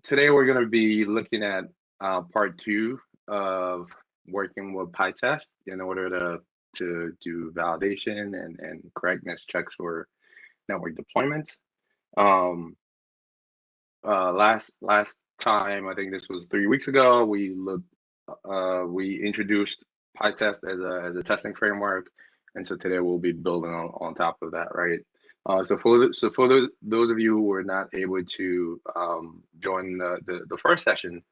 Today we're going to be looking at part two of working with Pytest in order to do validation and correctness checks for network deployments. Last time, I think this was 3 weeks ago, we introduced Pytest as a testing framework, and so today we'll be building on top of that, right? So for those of you who were not able to join the first session,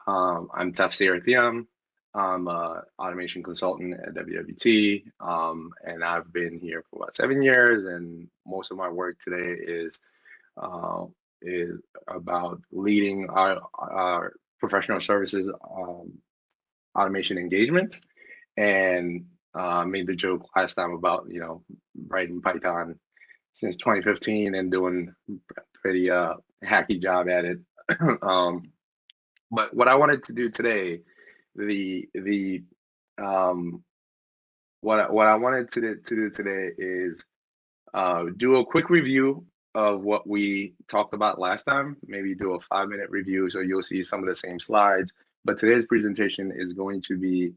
I'm Tafsir Thiam. I'm an automation consultant at WWT, and I've been here for about 7 years, and most of my work today is about leading our professional services automation engagements, and made the joke last time about writing Python since 2015 and doing a pretty hacky job at it. But what I wanted to do today, what I wanted to do today is do a quick review of what we talked about last time, maybe do a 5-minute review so you'll see some of the same slides. But today's presentation is going to be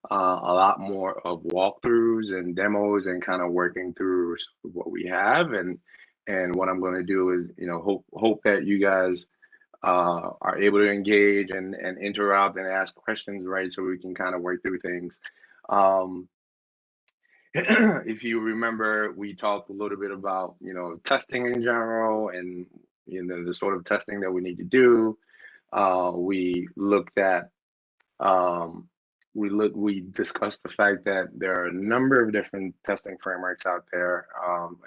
a lot more of walkthroughs and demos and kind of working through what we have. And what I'm going to do is, hope that you guys are able to engage and interrupt and ask questions, right? So we can kind of work through things. If you remember, we talked a little bit about, testing in general and, the sort of testing that we need to do. We looked at, we discussed the fact that there are a number of different testing frameworks out there.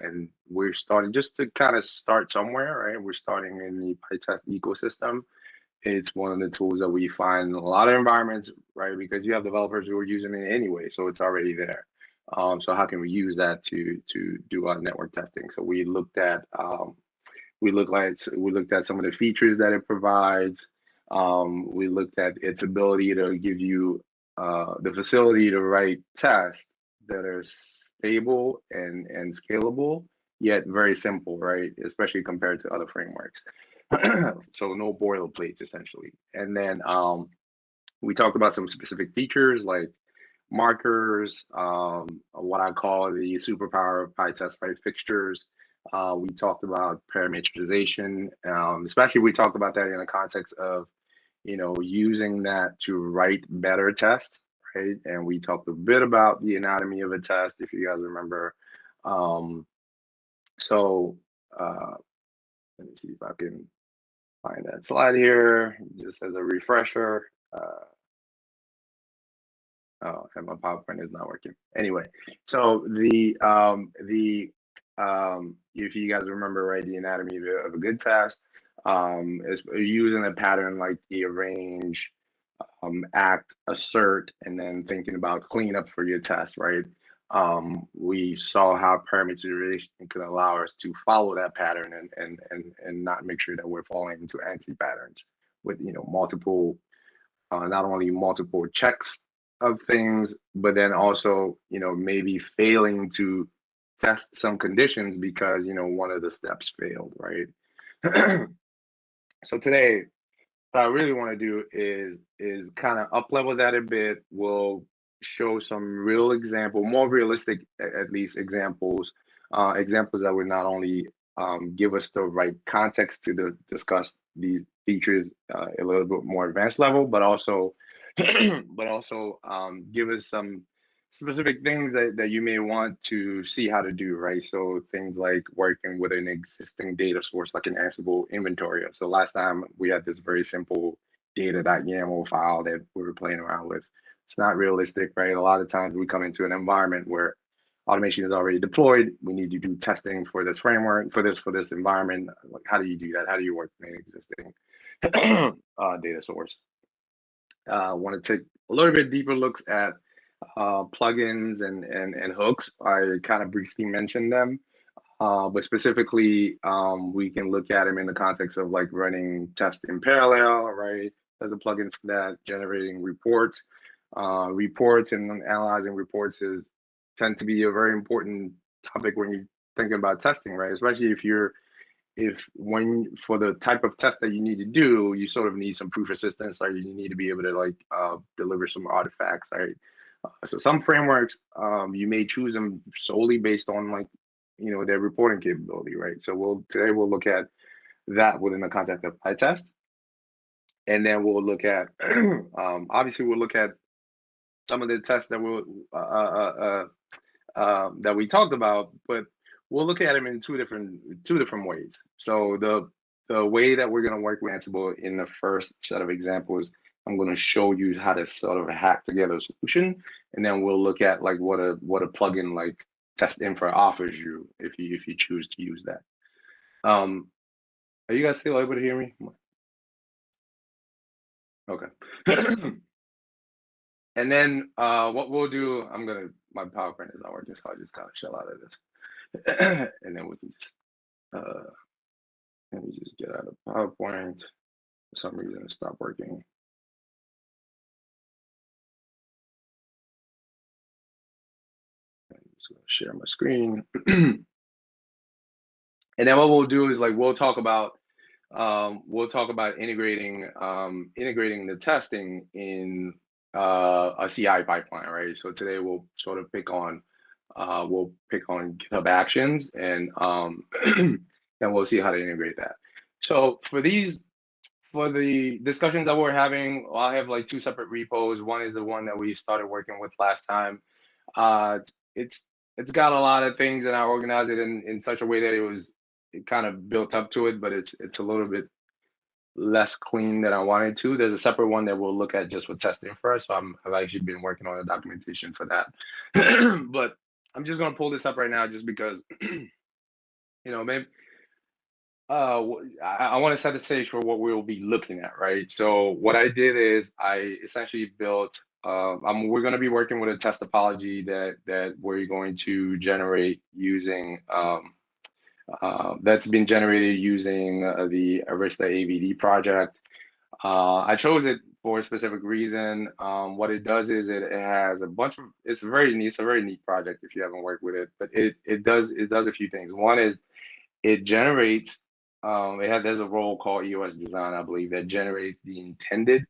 And we're starting just to kind of start somewhere, right? We're starting in the Pytest ecosystem. It's one of the tools that we find in a lot of environments, right? Because you have developers who are using it anyway, so it's already there. So how can we use that to do our network testing? So we looked at some of the features that it provides. We looked at its ability to give you the facility to write tests that are stable and scalable, yet very simple, right? Especially compared to other frameworks. So no boilerplates essentially. And then we talked about some specific features like markers, what I call the superpower of Pytest, right? Fixtures. We talked about parameterization, especially we talked about that in the context of, using that to write better tests, right? And we talked a bit about the anatomy of a test, if you guys remember. Let me see if I can find that slide here, just as a refresher. Oh, and my PowerPoint is not working. Anyway, so if you guys remember, right, the anatomy of a good test is using a pattern like the arrange, act, assert, and then thinking about cleanup for your test, right? We saw how parameterization can allow us to follow that pattern and not make sure that we're falling into anti-patterns with multiple, not only multiple checks of things, but then also maybe failing to test some conditions because one of the steps failed, right? So today what I really want to do is kind of up level that a bit. We'll show some real more realistic at least examples that would not only give us the right context to discuss these features a little bit more advanced level, but also give us some specific things that you may want to see how to do, right? So things like working with an existing data source like an Ansible inventory. So last time we had this very simple data.yaml file that we were playing around with. It's not realistic, right? A lot of times we come into an environment where automation is already deployed. We need to do testing for this framework, for this environment. Like, how do you do that? How do you work with an existing data source? Want to take a little bit deeper looks at plugins and hooks. I kind of briefly mentioned them, but specifically, we can look at them in the context of like running tests in parallel, right? There's a plugin for that, generating reports. Reports and analyzing reports tend to be a very important topic when you're thinking about testing, right? Especially if you're for the type of test that you need to do, you sort of need some proof assistance, or you need to be able to like deliver some artifacts, right? So some frameworks, you may choose them solely based on like, their reporting capability, right? So today we'll look at that within the context of Pytest, and then we'll look at obviously we'll look at some of the tests that that we talked about, but we'll look at them in two different ways. So the way that we're going to work with Ansible in the first set of examples, I'm going to show you how to sort of hack together a solution, and then we'll look at like what a plugin like testinfra offers you if you choose to use that. Are you guys still able to hear me? Okay. And then what we'll do, my PowerPoint is not working, so I just gotta shell out of this. And then we can just let me just get out of PowerPoint. For some reason it stopped working. I'm just gonna share my screen. And then what we'll do is like we'll talk about integrating the testing in a CI pipeline, right? So today we'll sort of pick on GitHub Actions, and then we'll see how to integrate that. So for the discussions that we're having, I have like two separate repos. One is the one that we started working with last time. It's got a lot of things, and I organized it in such a way that it kind of built up to it, but it's a little bit less clean than I wanted to. There's a separate one that we'll look at just with testinfra. So I've actually been working on the documentation for that. But I'm just gonna pull this up right now just because maybe I want to set the stage for what we'll be looking at, right? So what I did is I essentially built we're going to be working with a test topology that we're going to generate using that's been generated using the Arista AVD project. I chose it for a specific reason. What it does is it has a bunch of, it's a very neat project if you haven't worked with it, but it does a few things. One is it generates, there's a role called EOS design, I believe, that generates the intended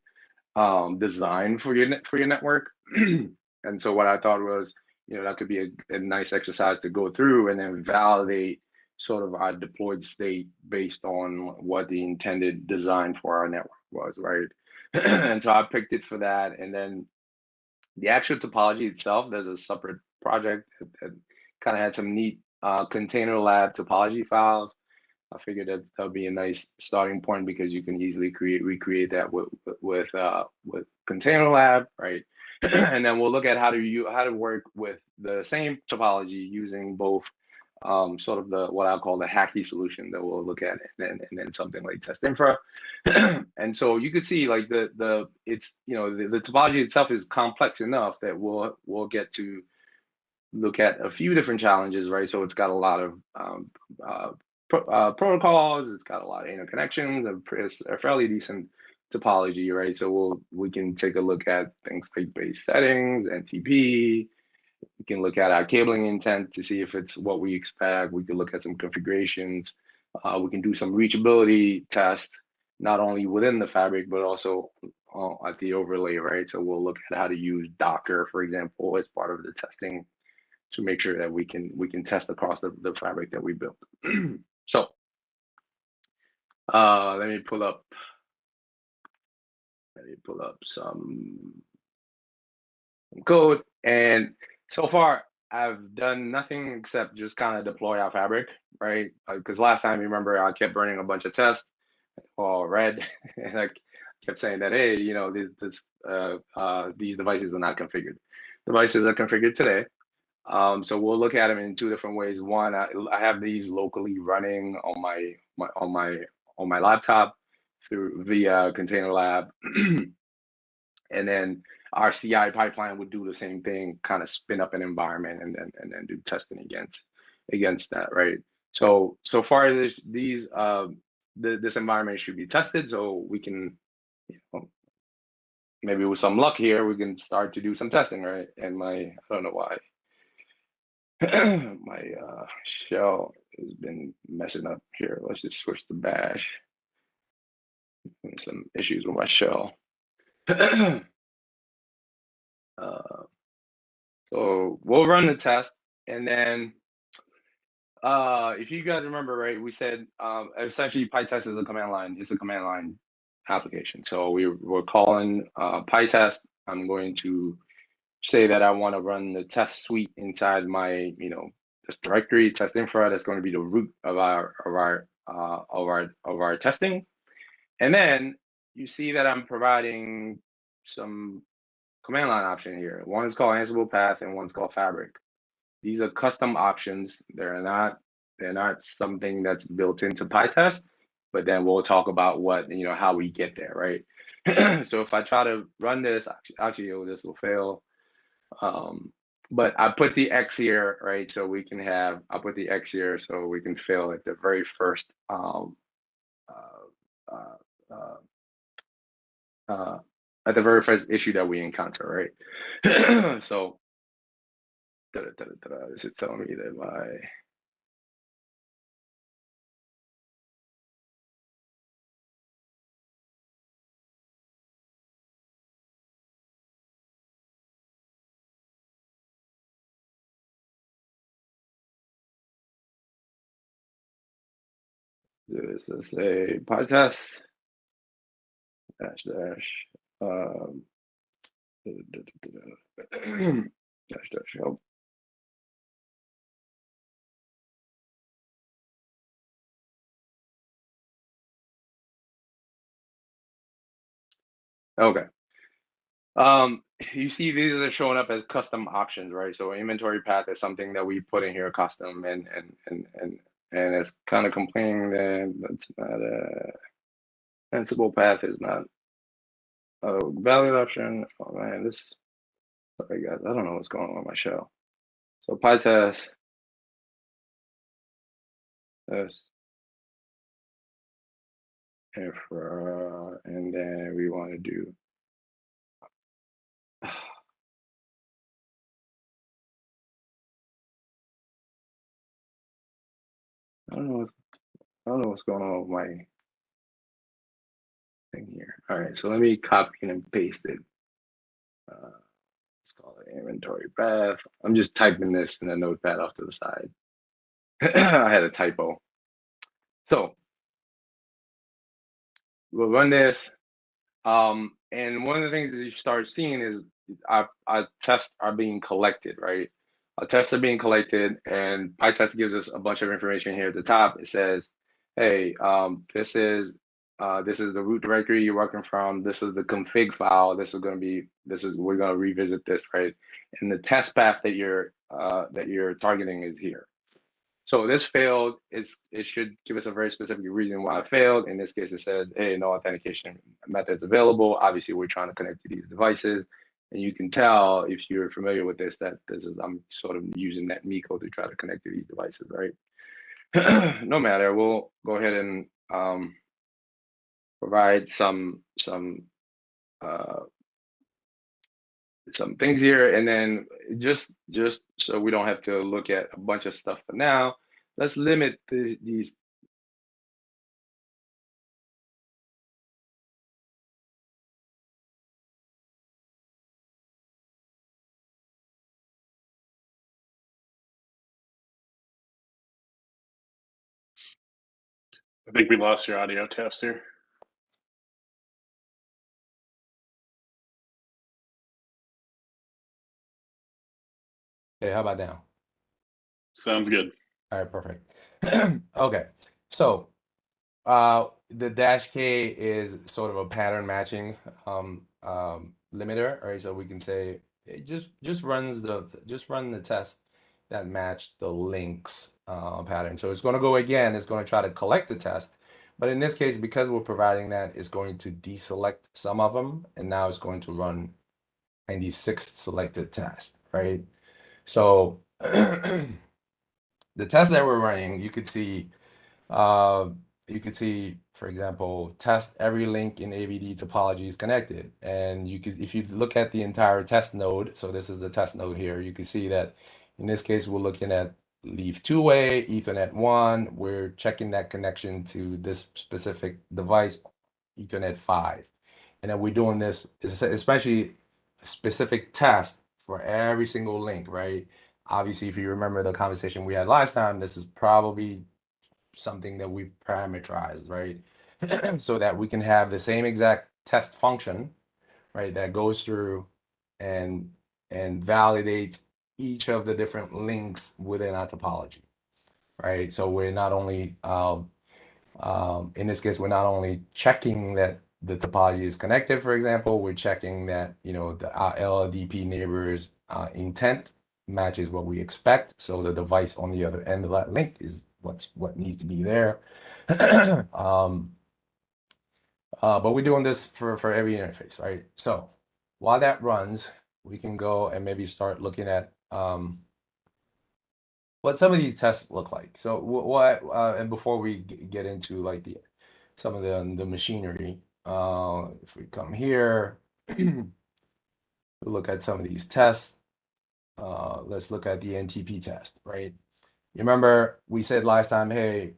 design for your network. And so what I thought was, that could be a nice exercise to go through and then validate sort of our deployed state based on what the intended design for our network was, right? And so I picked it for that. And then the actual topology itself, there's a separate project that kind of had some neat container lab topology files. I figured that'll be a nice starting point because you can easily recreate that with Container Lab, right? And then we'll look at how to work with the same topology using both sort of what I'll call the hacky solution that we'll look at, and then something like testinfra. And so you could see like the topology itself is complex enough that we'll get to look at a few different challenges, right? So it's got a lot of protocols, it's got a lot of interconnections, it's a fairly decent topology, right? So we can take a look at things like base settings, NTP. We can look at our cabling intent to see if it's what we expect. We can look at some configurations. We can do some reachability test, not only within the fabric, but also at the overlay, right? So we'll look at how to use Docker, for example, as part of the testing to make sure that we can test across the fabric that we built. So let me pull up some code. And so far, I've done nothing except just kind of deploy our fabric, right? Because last time, you remember, I kept running a bunch of tests, all red, and I kept saying that, hey, these devices are not configured. Devices are configured today. So we'll look at them in two different ways. One, I have these locally running on my laptop via Container Lab, and then our CI pipeline would do the same thing, kind of spin up an environment and then do testing against that, right? So far this environment should be tested, so we can, maybe with some luck here, we can start to do some testing, right? And I don't know why My shell has been messing up here. Let's just switch to bash. Some issues with my shell. So we'll run the test, and then if you guys remember, right, we said essentially Pytest is a command line. It's a command line application. So we're calling Pytest. I'm going to say that I want to run the test suite inside my, this directory, testinfra. That's going to be the root of our testing. And then you see that I'm providing some command line option here. One is called Ansible path and one's called fabric. These are custom options. They're not something that's built into Pytest, but then we'll talk about what, how we get there, right? So if I try to run this, actually this will fail. But I put the X here, right? So we can have, I'll put the X here so we can fail at the very first at the very first issue that we encounter, right? So this is telling me that my this is a Pytest dash dash help. Okay. You see these are showing up as custom options, right? So inventory path is something that we put in here custom, and it's kind of complaining that that's not a Ansible path is not a valid option. Oh man, sorry guys, I don't know what's going on with my shell. So Pytest this infra, and then we want to do I don't know what's going on with my thing here. All right, so let me copy and paste it. Let's call it inventory path. I'm just typing this in a notepad off to the side. I had a typo. So we'll run this. And one of the things that you start seeing is our tests are being collected, right? Our tests are being collected, and Pytest gives us a bunch of information here at the top. It says, hey, this is the root directory you're working from. This is the config file. We're going to revisit this, right? And the test path that you're targeting is here. So this failed. It should give us a very specific reason why it failed. In this case, it says, hey, no authentication methods available. Obviously, we're trying to connect to these devices. And you can tell if you're familiar with this, that I'm sort of using that Miko to try to connect to these devices, right? No matter, we'll go ahead and provide some things here, and then just so we don't have to look at a bunch of stuff for now, let's limit these. I think we lost your audio, Tafsir. Okay, how about now? Sounds good. All right, perfect. Okay, so the dash K is sort of a pattern matching limiter, right? So we can say it just run the test that match the links pattern. So it's going to go again. It's going to try to collect the test, but in this case, because we're providing that, it's going to deselect some of them, and now it's going to run 96 selected tests, right? So the test that we're running, you could see, for example, test every link in AVD topology is connected. And if you look at the entire test node, so this is the test node here, you can see that In this case, we're looking at leaf 2-way, Ethernet 1. We're checking that connection to this specific device, Ethernet 5. And then we're doing this, especially a specific test for every single link, right? Obviously, if you remember the conversation we had last time, this is probably something that we've parameterized, right? So that we can have the same exact test function, right, that goes through and validates each of the different links within our topology, right? So we're not only in this case, we're not only checking that the topology is connected, for example, we're checking that, you know, the LLDP neighbor's intent matches what we expect. So the device on the other end of that link is what needs to be there. But we're doing this for every interface, right? So while that runs, we can go and maybe start looking at what some of these tests look like. So what and before we get into like some of the machinery, if we come here, we look at some of these tests. Let's look at the NTP test, right? You remember we said last time, hey,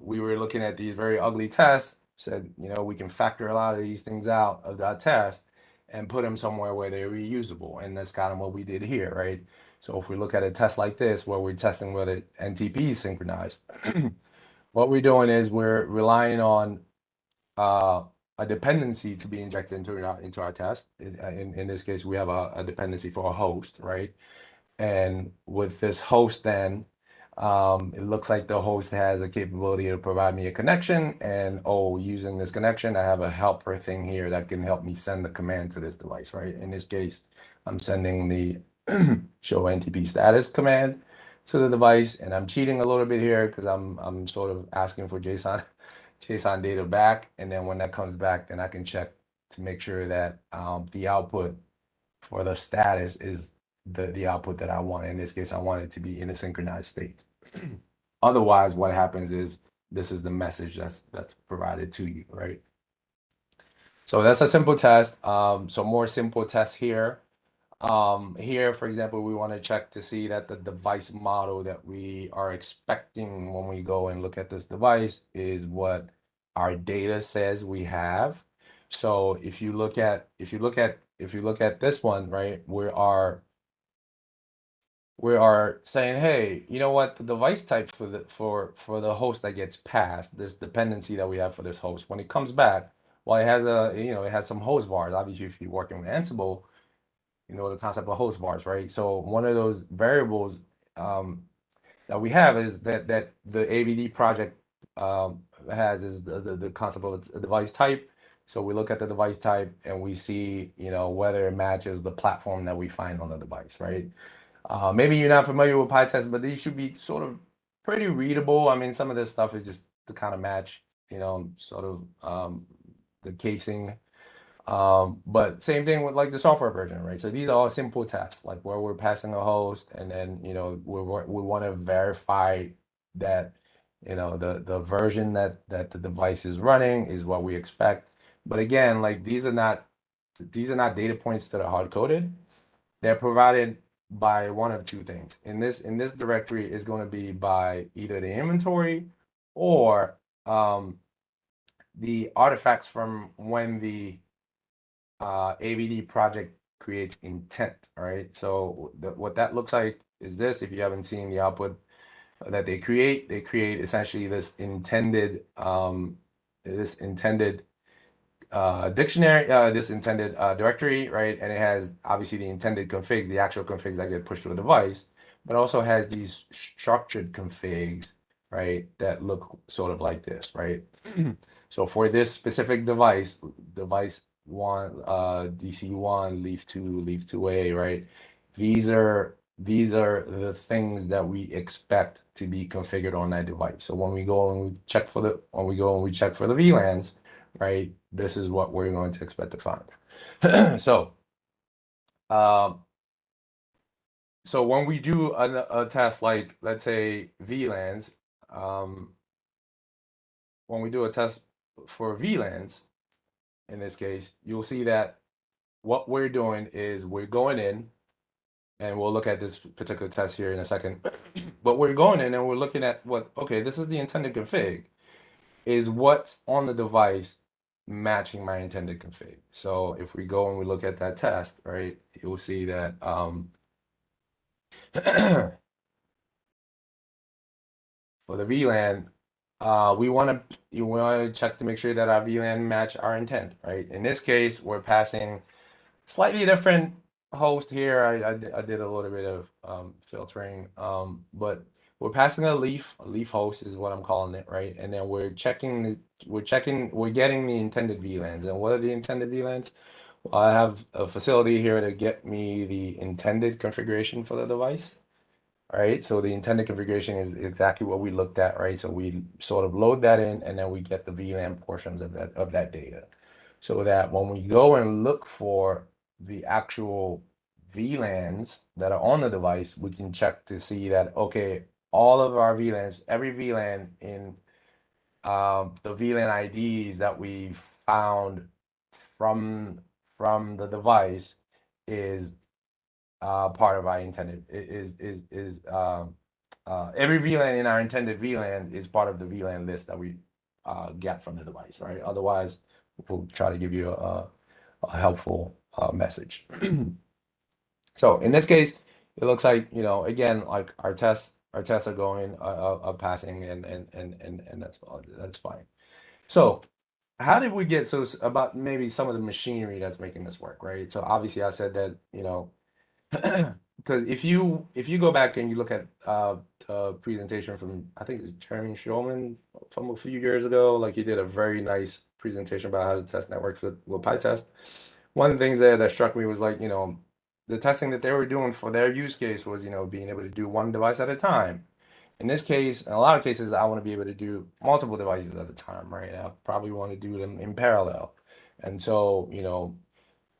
we were looking at these very ugly tests, said, you know, we can factor a lot of these things out of that test and put them somewhere where they're reusable. And that's kind of what we did here, right? So if we look at a test like this, where we're testing whether NTP is synchronized, what we're doing is we're relying on a dependency to be injected into our test. In this case, we have a dependency for a host, right? And with this host, then it looks like the host has a capability to provide me a connection. And using this connection, I have a helper thing here that can help me send the command to this device, right? In this case, I'm sending the show NTP status command to the device, and I'm cheating a little bit here because I'm sort of asking for JSON data back, and then when that comes back, then I can check to make sure that the output for the status is the output that I want. In this case, I want it to be in a synchronized state. Otherwise, what happens is this is the message that's provided to you, right? So that's a simple test. So more simple tests here. Here, for example, we want to check to see that the device model that we are expecting when we go and look at this device is what our data says we have. So if you look at this one, right, we are saying, hey, you know what, the device type for the host that gets passed, this dependency that we have for this host, when it comes back, well, it has it has some host vars. Obviously, if you're working with Ansible, you know the concept of host vars, right? So one of those variables that we have is that the AVD project has is the concept of a device type. So we look at the device type and we see, you know, whether it matches the platform that we find on the device, right? Maybe you're not familiar with Pytest, but these should be sort of pretty readable. I mean, some of this stuff is just to kind of match, you know, sort of the casing. But same thing with like the software version, right? So these are all simple tests, like where we're passing a host, and then, you know, we want to verify that, you know, the version that the device is running is what we expect. But again, like these are not data points that are hard coded. They're provided by one of two things. In this directory is going to be by either the inventory or the artifacts from when the AVD project creates intent. All right. So what that looks like is this. If you haven't seen the output that they create essentially this intended dictionary, this intended directory, right? And it has obviously the intended configs, the actual configs that get pushed to the device, but also has these structured configs, right? That look sort of like this, right? So for this specific device one, DC1, leaf 2, leaf 2A, right? These are the things that we expect to be configured on that device. So when we go and we check for the VLANs, right, this is what we're going to expect to find. So so when we do a test like, let's say, VLANs, when we do a test for VLANs, in this case, you'll see that what we're doing is we're going in and we'll look at this particular test here in a second. But we're going in and we're looking at what, okay, this is the intended config. Is what's on the device matching my intended config? So if we go and we look at that test, right, you'll see that for the VLAN, we want to check to make sure that our VLAN match our intent, right? In this case, we're passing slightly different host here. I did a little bit of filtering, but we're passing a leaf host is what I'm calling it, right? And then we're getting the intended VLANs. And what are the intended VLANs? Well, I have a facility here to get me the intended configuration for the device. Right, so the intended configuration is exactly what we looked at, right? So we sort of load that in, and then we get the VLAN portions of that data, so that when we go and look for the actual VLANs that are on the device, we can check to see that, okay, all of our VLANs, every VLAN in the VLAN IDs that we found from the device is part of our intended every VLAN in our intended VLAN is part of the VLAN list that we get from the device, right? Otherwise, we'll try to give you a helpful message. So in this case, it looks like, you know, again, like our tests are going are passing, and that's fine. So how did we get about maybe some of the machinery that's making this work, right? So obviously I said that, you know, because if you go back and you look at the presentation from, I think it's Jeremy Schulman from a few years ago, like he did a very nice presentation about how to test networks with Pytest. One of the things that struck me was, like, you know, the testing that they were doing for their use case was, you know, being able to do one device at a time. In this case, in a lot of cases, I want to be able to do multiple devices at a time, right? I probably want to do them in parallel. And so, you know,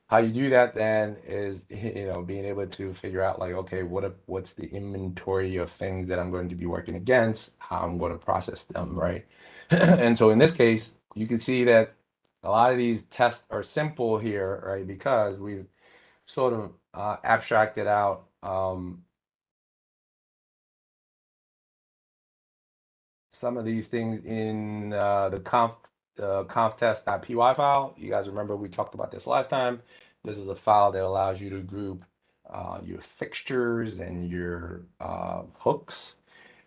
how you do that then is, you know, being able to figure out, like, okay, what's the inventory of things that I'm going to be working against, how I'm going to process them, right? And so in this case, you can see that a lot of these tests are simple here, right? Because we've sort of abstracted out some of these things in the conftest.py file. You guys remember we talked about this last time. This is a file that allows you to group your fixtures and your hooks.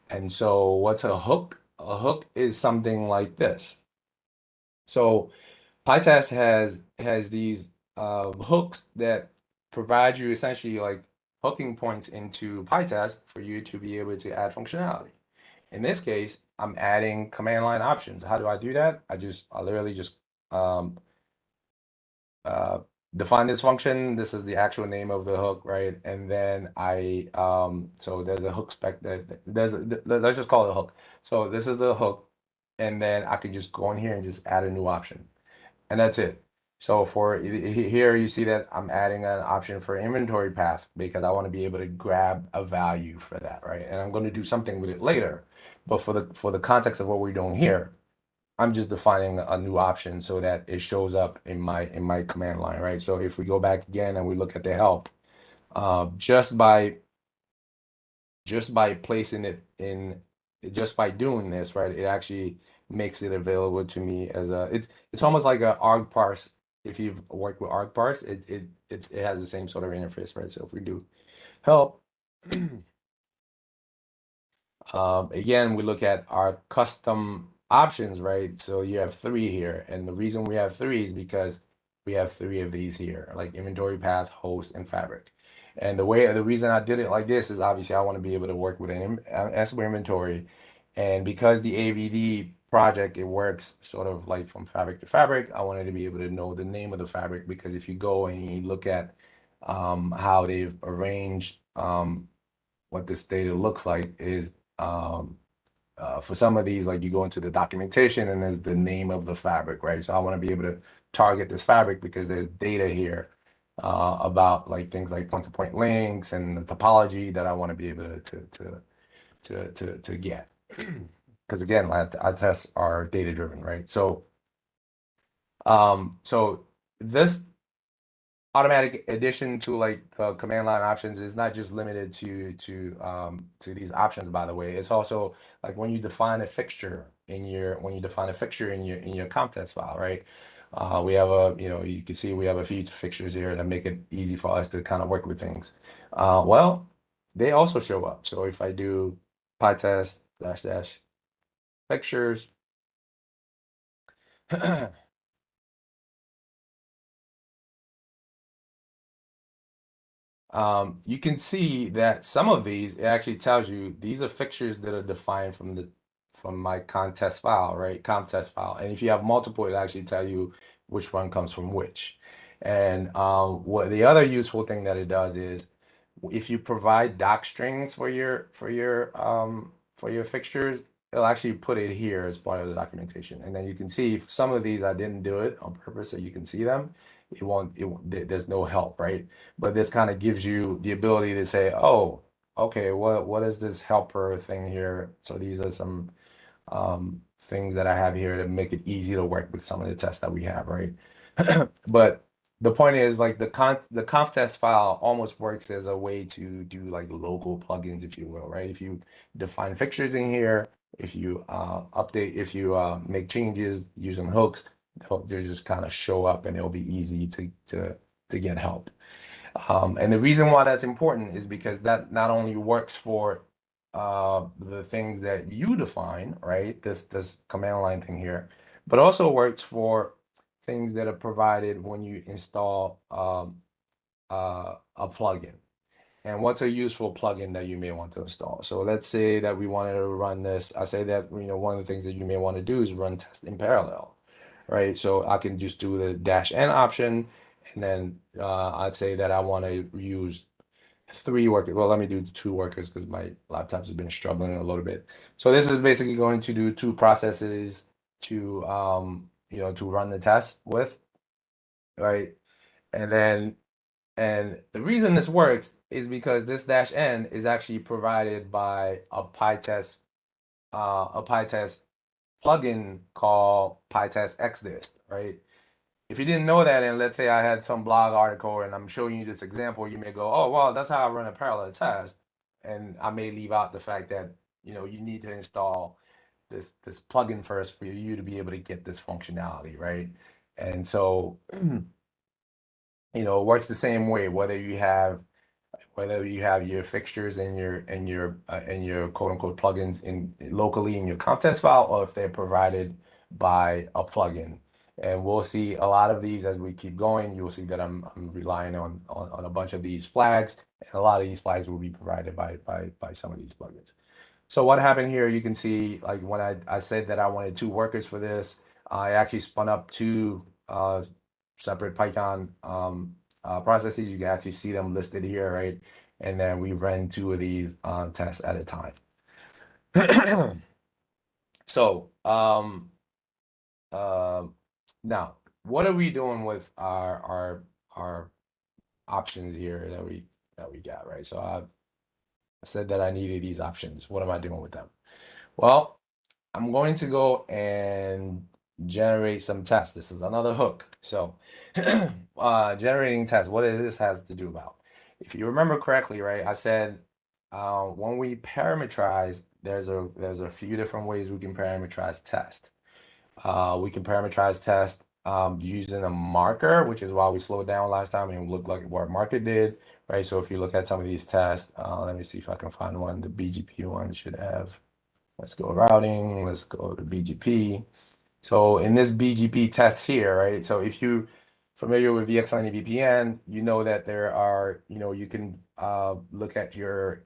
And so what's a hook? A hook is something like this. So Pytest has these hooks that provide you essentially like hooking points into Pytest for you to be able to add functionality. In this case, I'm adding command line options. How do I do that? I literally just um, define this function. This is the actual name of the hook, right? And then so there's a hook spec let's just call it a hook. So this is the hook, and then I can just go in here and just add a new option, and that's it. So for here, you see that I'm adding an option for inventory path because I want to be able to grab a value for that, right? And I'm going to do something with it later. But for the context of what we're doing here, I'm just defining a new option so that it shows up in my command line, right? So if we go back again and we look at the help, just by placing it in, just by doing this, right, it actually makes it available to me as it's almost like a arg parse. If you've worked with arg parse, it has the same sort of interface, right? So if we do help, again, we look at our custom options, right? So you have 3 here, and the reason we have 3 is because we have 3 of these here, like inventory path, host, and fabric. And the reason I did it like this is obviously I want to be able to work with an Ansible inventory, and because the AVD project, it works sort of like from fabric to fabric. I wanted to be able to know the name of the fabric, because if you go and you look at how they've arranged what this data looks like is for some of these, like you go into the documentation and there's the name of the fabric, right? So I want to be able to target this fabric because there's data here about like things like point-to-point links and the topology that I want to be able to get. Because again, our tests are data-driven, right? So so this automatic addition to like the command line options is not just limited to these options, by the way. It's also like when you define a fixture in your in your context file, right? We have you can see we have a few fixtures here that make it easy for us to kind of work with things. Well, they also show up. So if I do pytest -- fixtures, you can see that some of these, it actually tells you these are fixtures that are defined from my contest file, right? Contest file. And if you have multiple, it actually tell you which one comes from which. And what the other useful thing that it does is if you provide doc strings for your fixtures, it'll actually put it here as part of the documentation. And then you can see some of these I didn't do it on purpose so you can see them. There's no help, right? But this kind of gives you the ability to say, oh, okay, what is this helper thing here? So these are some things that I have here to make it easy to work with some of the tests that we have, right? But the point is like the conf test file almost works as a way to do like local plugins, if you will, right? If you define fixtures in here, if you if you make changes using hooks, they'll just kind of show up and it'll be easy to get help. And the reason why that's important is because that not only works for the things that you define, right? This command line thing here, but also works for things that are provided when you install a plugin. And what's a useful plugin that you may want to install? So let's say that we wanted to run this. I say that one of the things that you may want to do is run test in parallel, right? So I can just do the -n option, and then I'd say that I want to use 3 workers. Well, let me do 2 workers because my laptops have been struggling a little bit. So this is basically going to do 2 processes to to run the test with, right? And the reason this works is because this -n is actually provided by a Pytest plugin called Pytest xdist, right? If you didn't know that, and let's say I had some blog article and I'm showing you this example, you may go, oh, well, that's how I run a parallel test. And I may leave out the fact that, you need to install this plugin first for you to be able to get this functionality, right? And so, it works the same way, whether you have your fixtures and your quote unquote plugins in locally in your contest file, or if they're provided by a plugin. And we'll see a lot of these as we keep going. You'll see that I'm relying on a bunch of these flags, and a lot of these flags will be provided by some of these plugins. So what happened here, you can see like when I said that I wanted 2 workers for this, I actually spun up 2 separate Python processes. You can actually see them listed here, right? And then we ran 2 of these tests at a time. So now what are we doing with our options here that we got, right? So I said that I needed these options. What am I doing with them? Well, I'm going to go and generate some tests. This is another hook. So generating tests, what does this has to do about? If you remember correctly, right, I said when we parameterize, there's a few different ways we can parameterize test. We can parameterize test using a marker, which is why we slowed down last time and looked like what marker did, right? So if you look at some of these tests, let me see if I can find one. The BGP one should have. Let's go routing. Let's go to BGP. So in this BGP test here, right? So if you familiar with VXLAN VPN, you know that there are, you can look at your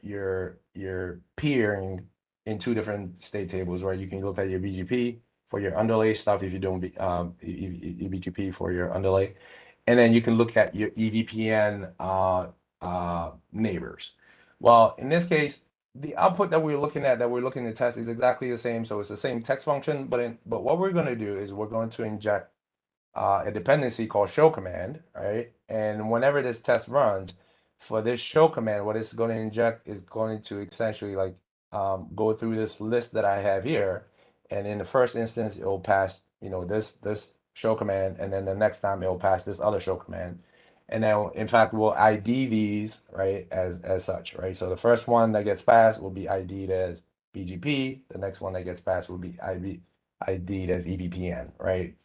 peering in 2 different state tables, where you can look at your BGP for your underlay stuff if you're doing BGP for your underlay, and then you can look at your EVPN neighbors. Well, in this case, the output that we're looking to test is exactly the same. So it's the same text function, but what we're going to do is we're going to inject a dependency called show command, right? And whenever this test runs, for this show command, what it's going to inject is going to essentially like go through this list that I have here. And in the first instance, it will pass, this show command, and then the next time it will pass this other show command. And then, in fact, we'll ID these, right, as such, right? So the first one that gets passed will be ID'd as BGP. The next one that gets passed will be ID'd as EVPN, right?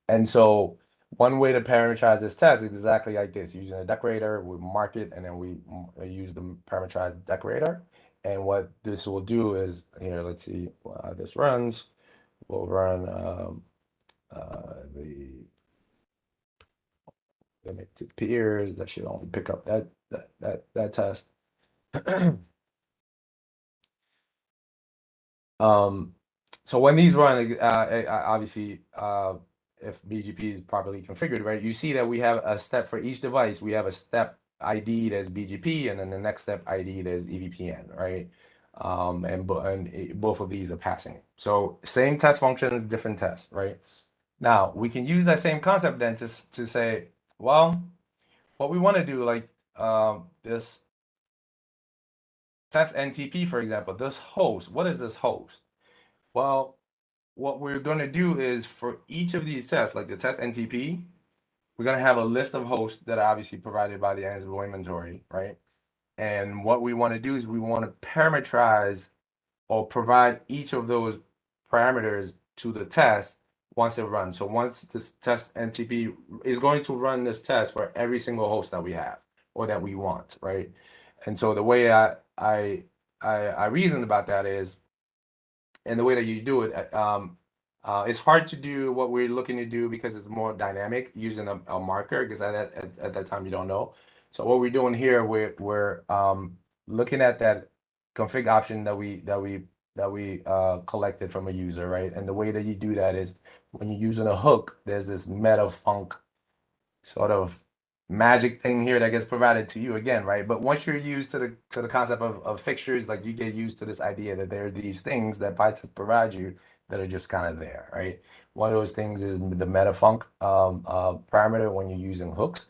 And so one way to parameterize this test is exactly like this, using a decorator, we mark it, and then we use the parameterized decorator. And what this will do is, here, let's see how this runs. We'll run the limited peers. That should only pick up that test. So when these run, obviously, if BGP is properly configured, right, you see that we have a step for each device. We have a step ID'd as BGP, and then the next step ID'd as EVPN, right? And both of these are passing. So same test functions, different tests, right? Now we can use that same concept then to say, well, what we want to do, like this test NTP, for example, this host. What is this host? Well, what we're going to do is for each of these tests, like the test NTP, we're going to have a list of hosts that are obviously provided by the Ansible inventory, right? And what we want to do is we want to parameterize or provide each of those parameters to the test once it runs. So once this test NTP is going to run this test for every single host that we have or that we want, right? And so the way I reasoned about that is, and the way that you do it, it's hard to do what we're looking to do because it's more dynamic using a marker, because at that time you don't know. So what we're doing here, we're looking at that config option that we collected from a user, right? And the way that you do that is when you're using a hook, there's this meta func sort of magic thing here that gets provided to you again, right? But once you're used to the concept of fixtures, like you get used to this idea that there are these things that Pytest provides you that are just kind of there, right? One of those things is the metafunc parameter when you're using hooks.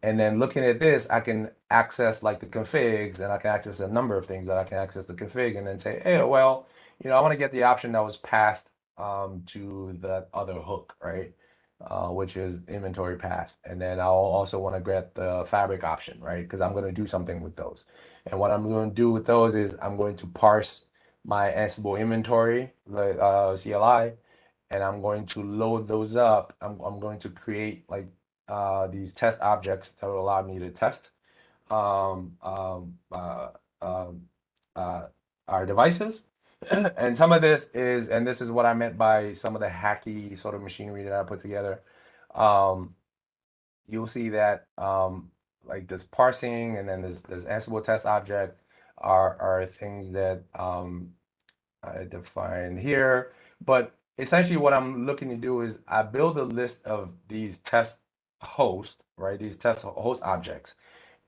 And then looking at this, I can access like the configs, and I can access a number of things. That I can access the config and then say, hey, well, I want to get the option that was passed to that other hook, right? Which is inventory path. And then I'll also want to get the fabric option, right? Because I'm going to do something with those. And what I'm going to do with those is I'm going to parse my Ansible inventory, the CLI, and I'm going to load those up. I'm going to create like these test objects that will allow me to test um, um, uh, um, our devices. And some of this is, and this is what I meant by some of the hacky sort of machinery that I put together. You'll see that like this parsing and then this Ansible test object are things that I define here. But essentially what I'm looking to do is I build a list of these test hosts, right? These test host objects.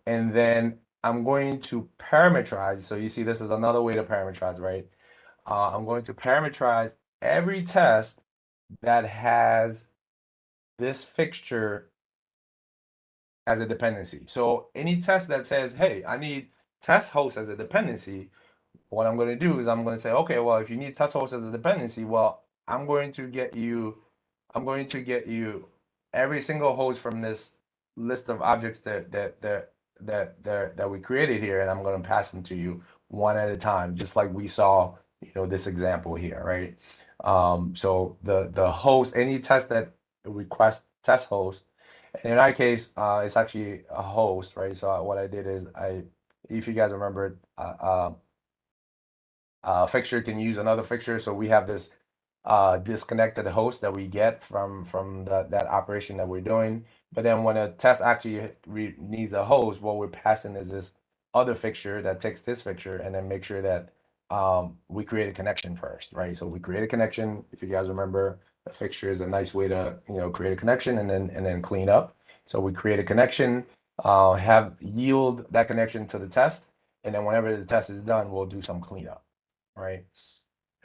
And then I'm going to parameterize. So you see, this is another way to parameterize, right? I'm going to parameterize every test that has this fixture as a dependency. So any test that says, hey, I need test host as a dependency, what I'm going to do is I'm going to say, okay, well, if you need test host as a dependency, well, I'm going to get you every single host from this list of objects that we created here, and I'm going to pass them to you one at a time, just like we saw, this example here, right? So the host, any test that requests test host, and in our case, it's actually a host, right? So what I did is if you guys remember, fixture can use another fixture. So we have this disconnected host that we get from that operation that we're doing. But then when a test actually needs a host, what we're passing is this other fixture that takes this fixture and then make sure that we create a connection first, right? So we create a connection. If you guys remember, a fixture is a nice way to create a connection and then clean up. So we create a connection, have yield that connection to the test, and then whenever the test is done, we'll do some cleanup, right?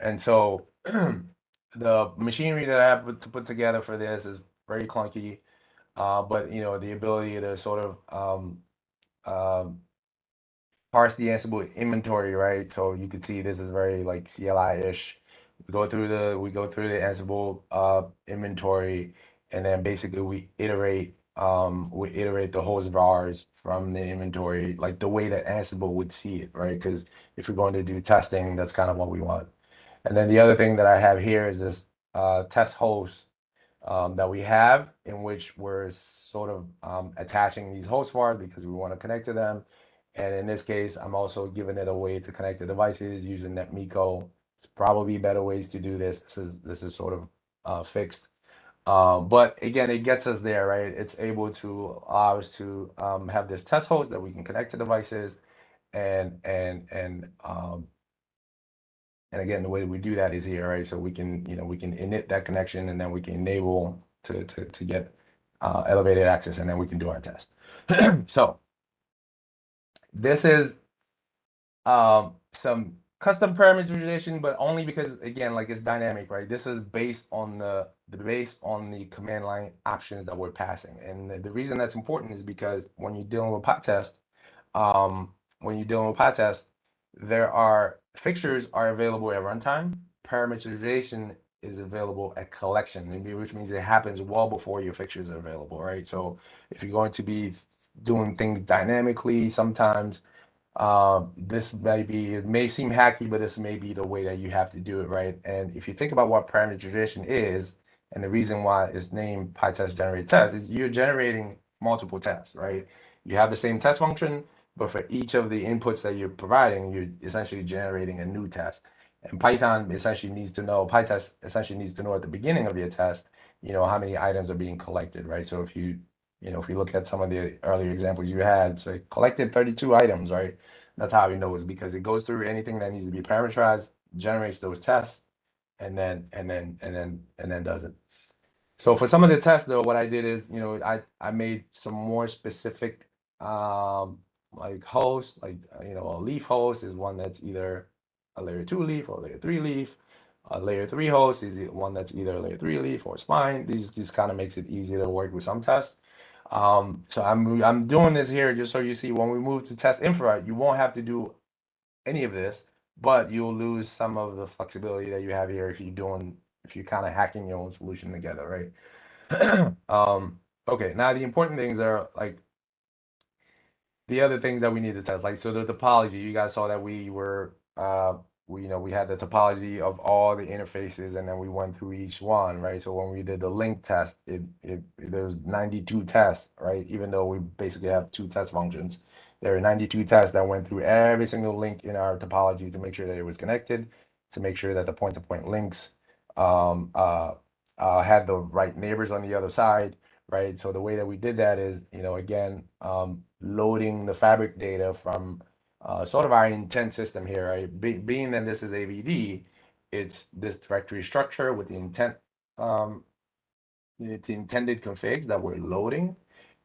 And so the machinery that I have to put together for this is very clunky, but the ability to sort of parse the Ansible inventory, right? So you can see this is very like CLI-ish. We go through the Ansible inventory, and then basically we iterate we iterate the host vars from the inventory, like the way that Ansible would see it, right? Because if you're going to do testing, that's kind of what we want. And then the other thing that I have here is this test host that we have, in which we're sort of attaching these host vars because we want to connect to them. And in this case, I'm also giving it a way to connect to devices using NetMiko. It's probably better ways to do this. This is sort of fixed. But again, it gets us there, right? It's able to allow us to have this test host that we can connect to devices, and again, the way that we do that is here, right? So we can, we can init that connection, and then we can enable to get elevated access, and then we can do our test. So this is some custom parameterization, but only because, again, like, it's dynamic, right? This is based on the command line options that we're passing. And the reason that's important is because when you're dealing with Pytest, there are fixtures are available at runtime. Parameterization is available at collection, which means it happens well before your fixtures are available, right? So if you're going to be doing things dynamically, sometimes it may seem hacky, but this may be the way that you have to do it, right? And if you think about what parameterization is, and the reason why it's named Pytest generate test, is you're generating multiple tests, right? You have the same test function, but for each of the inputs that you're providing, you're essentially generating a new test. And Pytest essentially needs to know at the beginning of your test, how many items are being collected, right? So if you look at some of the earlier examples you had, say collected 32 items, right? That's how he knows, because it goes through anything that needs to be parameterized, generates those tests, and then does it. So for some of the tests, though, what I did is, I made some more specific like hosts, like a leaf host is one that's either a layer 2 leaf or a layer 3 leaf. A layer 3 host is one that's either a layer 3 leaf or spine. These just kind of makes it easier to work with some tests. So I'm doing this here just so you see, when we move to testinfra, you won't have to do any of this, but you'll lose some of the flexibility that you have here if you're kind of hacking your own solution together, right? Okay, now the important things are like the other things that we need to test, like, so the topology. You guys saw that we had the topology of all the interfaces, and then we went through each one, right? So when we did the link test, there's 92 tests, right? Even though we basically have 2 test functions, there are 92 tests that went through every single link in our topology to make sure that it was connected, to make sure that the point-to-point links had the right neighbors on the other side, right? So the way that we did that is, again, loading the fabric data from sort of our intent system here, right? Being that this is AVD, it's this directory structure with the intent, the intended configs that we're loading,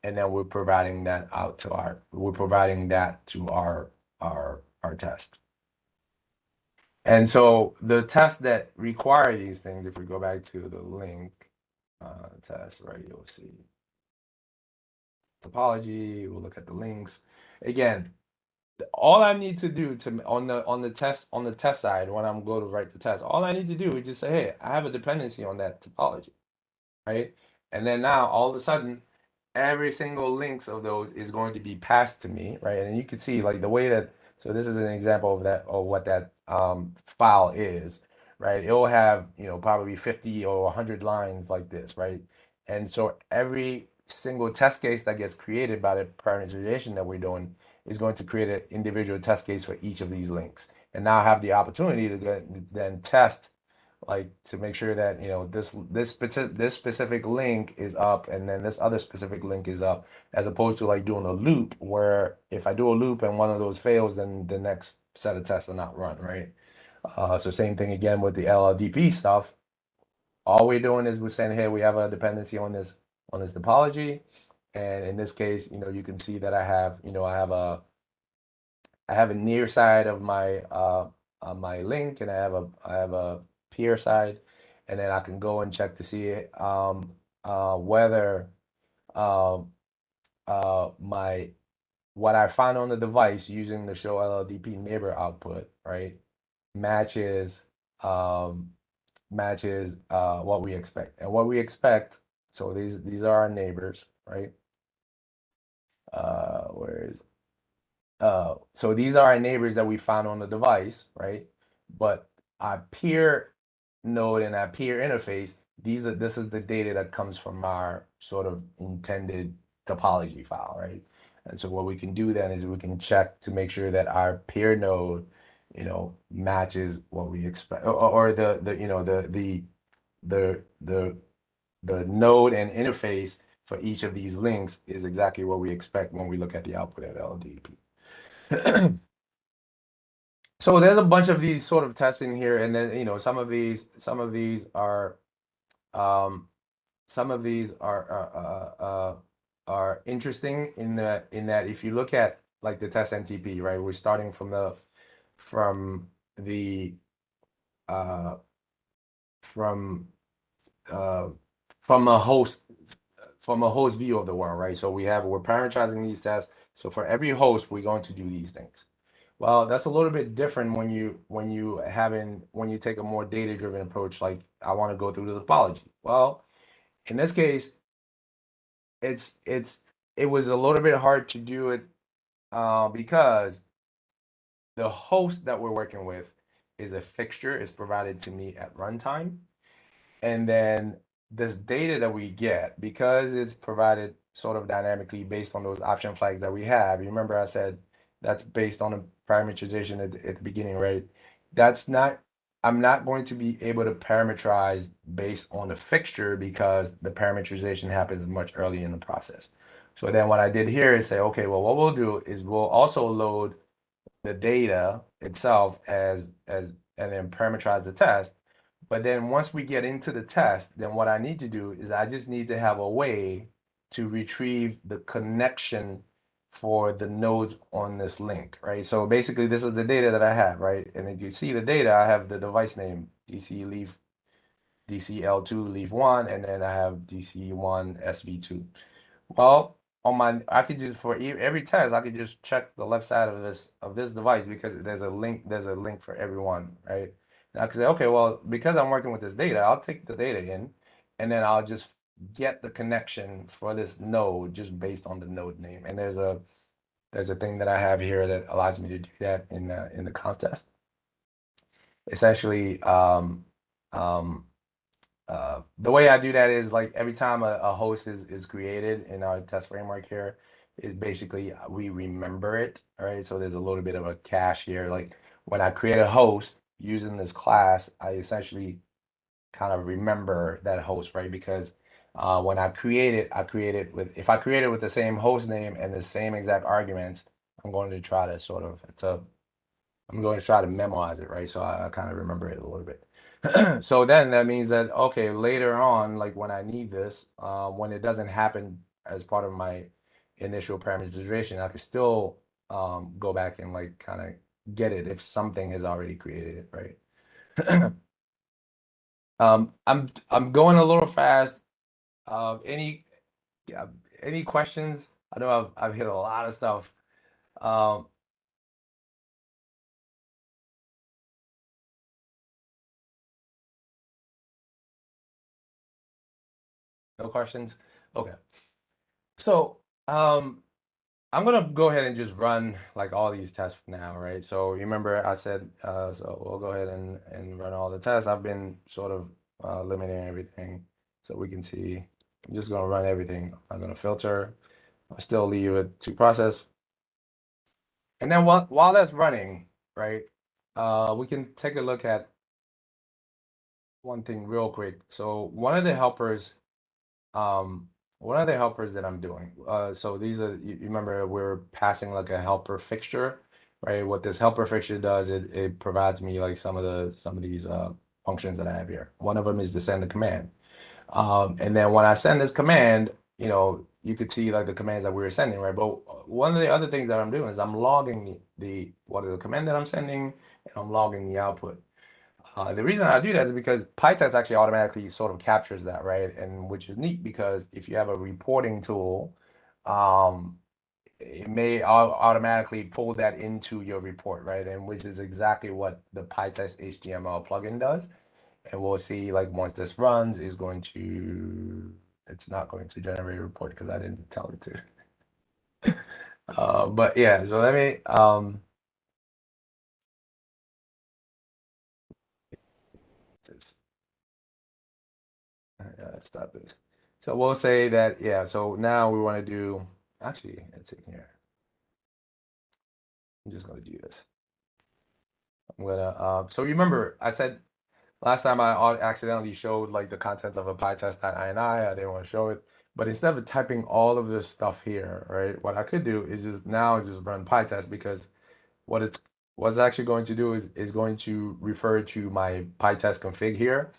and then we're providing that to our test. And so the tests that require these things, if we go back to the link test, right, you'll see topology. We'll look at the links. Again, all I need to do on the test side, when I'm going to write the test, all I need to do is just say, hey, I have a dependency on that topology, right? And then now all of a sudden, every single links of those is going to be passed to me, right? And you can see, like, the way that, so this is an example of what that file is, right? It will have, probably 50 or 100 lines like this, right? And so every single test case that gets created by the parameterization that we're doing is going to create an individual test case for each of these links. And now I have the opportunity to then test, like, to make sure that this specific link is up, and then this other specific link is up, as opposed to like doing a loop, where if I do a loop and one of those fails, then the next set of tests are not run, right? So same thing again with the LLDP stuff. All we're doing is we're saying, hey, we have a dependency on this topology, and in this case, you can see that I have a near side of my my link, and I have a peer side, and then I can go and check to see whether what I find on the device using the show LLDP neighbor output, right, matches what we expect. And what we expect So these are our neighbors, right? Where is so these are our neighbors that we found on the device, right? But our peer node and our peer interface, this is the data that comes from our sort of intended topology file, right? And so what we can do then is we can check to make sure that our peer node, matches what we expect, or the the node and interface for each of these links is exactly what we expect when we look at the output of LDP. So there's a bunch of these sort of tests in here, and then some of these are are interesting in that if you look at like the test NTP, right, we're starting from the from the a host view of the world, right? So we're parameterizing these tests. So for every host, we're going to do these things. Well, that's a little bit different when you take a more data-driven approach, like I want to go through the topology. Well, in this case, it was a little bit hard to do it because the host that we're working with is a fixture, is provided to me at runtime. And then this data that we get, because it's provided sort of dynamically based on those option flags that we have. You remember I said that's based on a parameterization at the beginning, right? I'm not going to be able to parameterize based on the fixture because the parameterization happens much early in the process. So then what I did here is say, okay, well, what we'll do is we'll also load the data itself and then parameterize the test. But then once we get into the test, then what I need to do is I just need to have a way to retrieve the connection for the nodes on this link, right? So basically this is the data that I have, right? And if you see the data, I have the device name, DC leaf, DCL2 leaf 1, and then I have DC1 SV2. Well, I could just for every test, I could just check the left side of this device because there's a link for everyone, right? And I could say, okay, well, because I'm working with this data, I'll take the data in, and then I'll just get the connection for this node just based on the node name. And there's a thing that I have here that allows me to do that in the contest. Essentially, the way I do that is like every time a host is created in our test framework here, it basically we remember it, right? So there's a little bit of a cache here. Like when I create a host using this class, I essentially kind of remember that host, right? Because when I create it, if I create it with the same host name and the same exact arguments, I'm going to try to I'm going to try to memorize it, right? So I kind of remember it a little bit. So then that means that, okay, later on, like when I need this, when it doesn't happen as part of my initial parameterization, I can still go back and like kind of get it if something has already created it, right? I'm going a little fast. Any questions? I know I've hit a lot of stuff. No questions? Okay. So I'm gonna go ahead and just run like all these tests now, right? So you remember I said, so we'll go ahead and run all the tests. I've been sort of limiting everything so we can see. I'm just gonna run everything. I'm gonna filter. I still leave it to process. And then while that's running, right, we can take a look at one thing real quick. So one of the helpers that I'm doing, so these are, you remember we're passing like a helper fixture, right? What this helper fixture does, it provides me like some of these functions that I have here. One of them is to send a command. And then when I send this command, you could see like the commands that we were sending, right? But one of the other things that I'm doing is I'm logging the command that I'm sending, and I'm logging the output. The reason I do that is because Pytest actually automatically sort of captures that, right? And which is neat because if you have a reporting tool, it may automatically pull that into your report, right? And which is exactly what the Pytest HTML plugin does. And we'll see like once this runs, is going to it's not going to generate a report because I didn't tell it to. But yeah, so let me stop this. So we'll say that, yeah, so now we want to do, actually, it's in here. I'm just going to do this. I'm gonna, so remember, I said last time I accidentally showed like the contents of a pytest.ini. I didn't want to show it, but instead of typing all of this stuff here, right, what I could do is just now just run pytest, because what's actually going to do is going to refer to my pytest config here,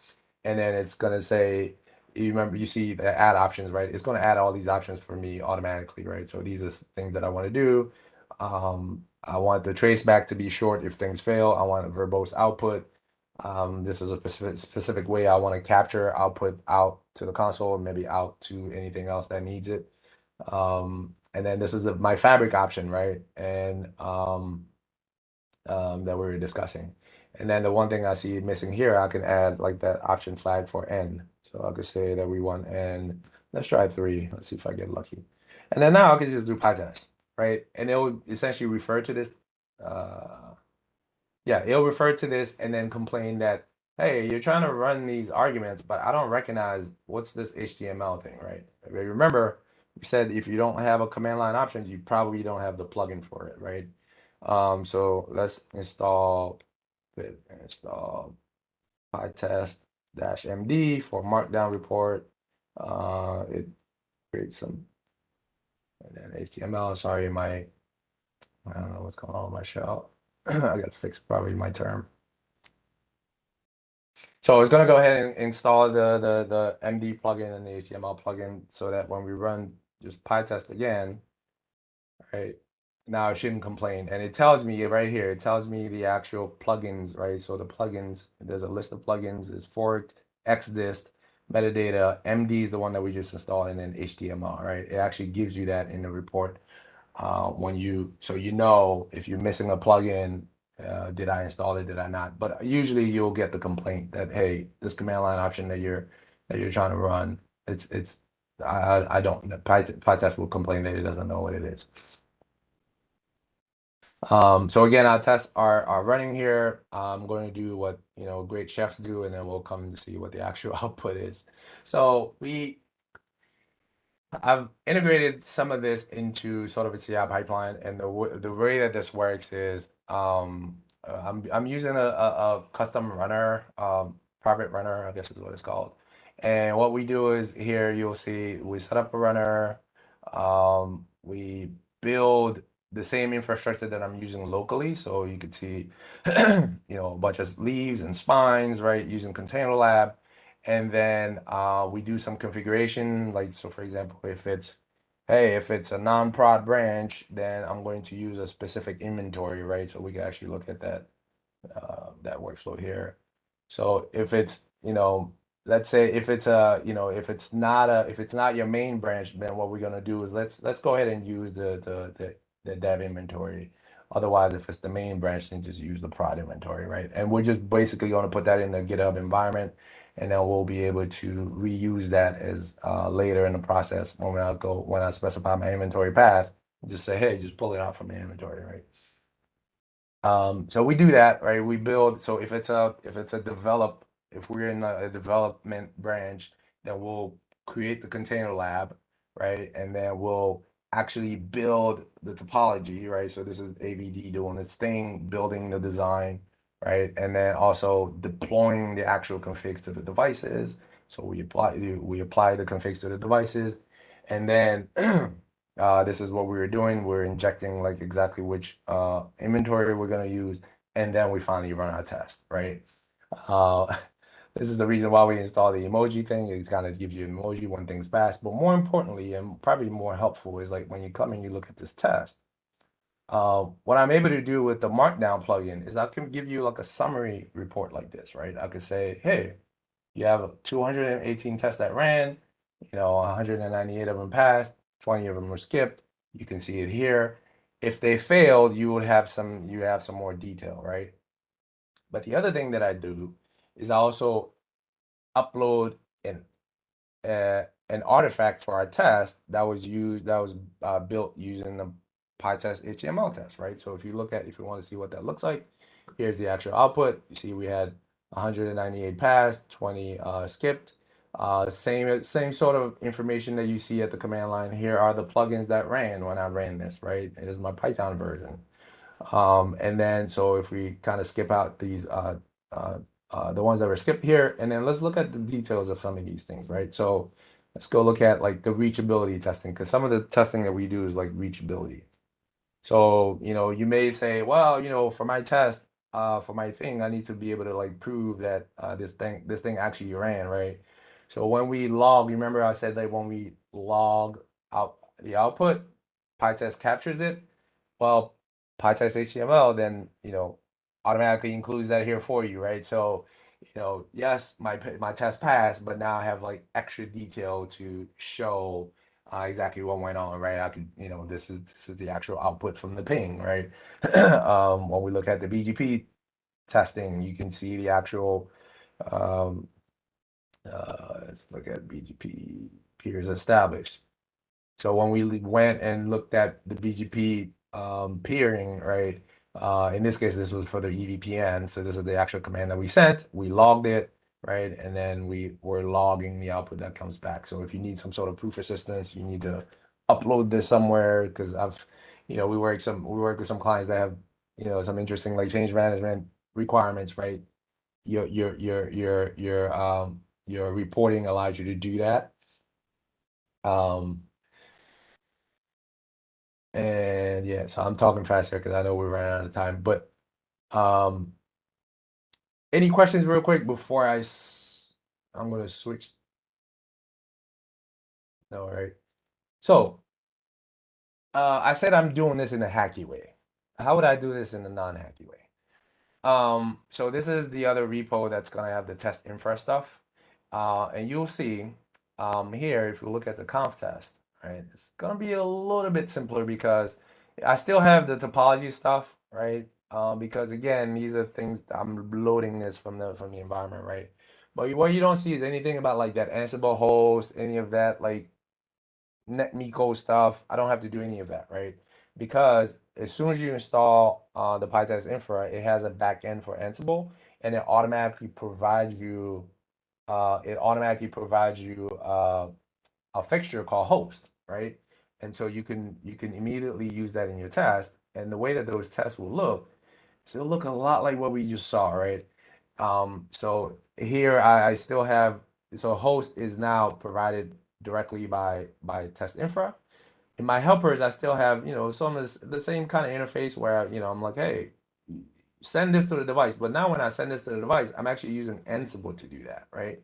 and then it's going to say, you remember, you see the add options, right? It's going to add all these options for me automatically, right? So these are things that I want to do. I want the traceback to be short if things fail. I want a verbose output. This is a specific way I want to capture output out to the console, maybe out to anything else that needs it. And then this is my fabric option, right? And that we were discussing. And then the one thing I see missing here, I can add like that option flag for n. So I could say that we want n. Let's try 3. Let's see if I get lucky. And then now I can just do pytest, right? And it will essentially refer to this. Yeah, it'll refer to this and then complain that, hey, you're trying to run these arguments, but I don't recognize what's this HTML thing, right? Remember, we said if you don't have a command line option, you probably don't have the plugin for it, right? So let's install pytest-md for markdown report. It creates some, and then HTML. Sorry, I don't know what's going on with my shell. I got to fix probably my term. So it's going to go ahead and install the MD plugin and the HTML plugin so that when we run just pytest again, right, now it shouldn't complain. And it tells me right here, it tells me the actual plugins, right? So the plugins, there's a list of plugins, it's forked, xdist, metadata, MD is the one that we just installed, and then HTML, right? It actually gives you that in the report so you know if you're missing a plugin, did I install it, did I not? But usually you'll get the complaint that, hey, this command line option that you're trying to run, I don't, pytest will complain that it doesn't know what it is. So again, our tests are running here. I'm going to do what great chefs do, and then we'll come to see what the actual output is. So I've integrated some of this into sort of a CI pipeline, and the way that this works is I'm using a custom runner, private runner, I guess is what it's called. And what we do is here you'll see we set up a runner, we build the same infrastructure that I'm using locally. So you could see, a bunch of leaves and spines, right, using Container Lab. And then we do some configuration, like, so for example, if it's a non-prod branch, then I'm going to use a specific inventory, right? So we can actually look at that workflow here. So if it's, let's say if it's if it's not your main branch, then what we're gonna do is let's go ahead and use the dev inventory. Otherwise, if it's the main branch, then just use the prod inventory, right? And we're just basically going to put that in the GitHub environment, and then we'll be able to reuse that as later in the process when I specify my inventory path, just say, hey, just pull it out from the inventory, right? So we do that, right? We build. So if we're in a development branch, then we'll create the container lab, right? And then we'll actually build the topology, right? So this is AVD doing its thing, building the design, right? And then also deploying the actual configs to the devices. So we apply the configs to the devices, and then this is what we were doing. We're injecting like exactly which inventory we're going to use, and then we finally run our test, right? This is the reason why we install the emoji thing. It kind of gives you an emoji when things pass. But more importantly, and probably more helpful, is like when you come and you look at this test, what I'm able to do with the Markdown plugin is I can give you like a summary report like this, right? I could say, hey, you have 218 tests that ran, 198 of them passed, 20 of them were skipped. You can see it here. If they failed, you have some more detail, right? But the other thing that I do is I also upload an artifact for our test that was built using the Pytest HTML test, right? So if you want to see what that looks like, here's the actual output. You see we had 198 passed, 20 skipped. Same sort of information that you see at the command line. Here are the plugins that ran when I ran this, right? It is my Python version. And then so if we kind of skip out these the ones that were skipped here, and then let's look at the details of some of these things, right? So let's go look at like the reachability testing, because some of the testing that we do is like reachability. So, you may say, well, for my test, for my thing, I need to be able to like prove that this thing actually ran, right? So when we log, remember I said that when we log out the output, Pytest captures it. Well, Pytest HTML then, automatically includes that here for you, right? So, yes, my test passed, but now I have like extra detail to show exactly what went on, right? I could, this is the actual output from the ping, right? When we look at the BGP testing, you can see the actual, let's look at BGP peers established. So when we went and looked at the BGP peering, right? In this case, this was for the EVPN. So this is the actual command that we sent. We logged it, right? And then we were logging the output that comes back. So if you need some sort of proof assistance, you need to upload this somewhere, because we work with some clients that have, some interesting like change management requirements, right? Your reporting allows you to do that. And yeah, so I'm talking fast here because I know we're running out of time. But any questions real quick before I'm gonna switch? No, right? So I said I'm doing this in a hacky way. How would I do this in a non-hacky way? So this is the other repo that's gonna have the testinfra stuff. And you'll see here, if you look at the conf test, right, it's gonna be a little bit simpler because I still have the topology stuff, right? Because again, these are things I'm loading this from the environment, right? But what you don't see is anything about like that Ansible host, any of that like NetMiko stuff. I don't have to do any of that, right? Because as soon as you install the Pytest infra, it has a backend for Ansible, and it automatically provides you a fixture called host, right? And so you can immediately use that in your test. And the way that those tests will look, so it'll look a lot like what we just saw, right? So here I still have, so host is now provided directly by testinfra. In my helpers, I still have, some of the same kind of interface where, I'm like, hey, send this to the device. But now when I send this to the device, I'm actually using Ansible to do that, right?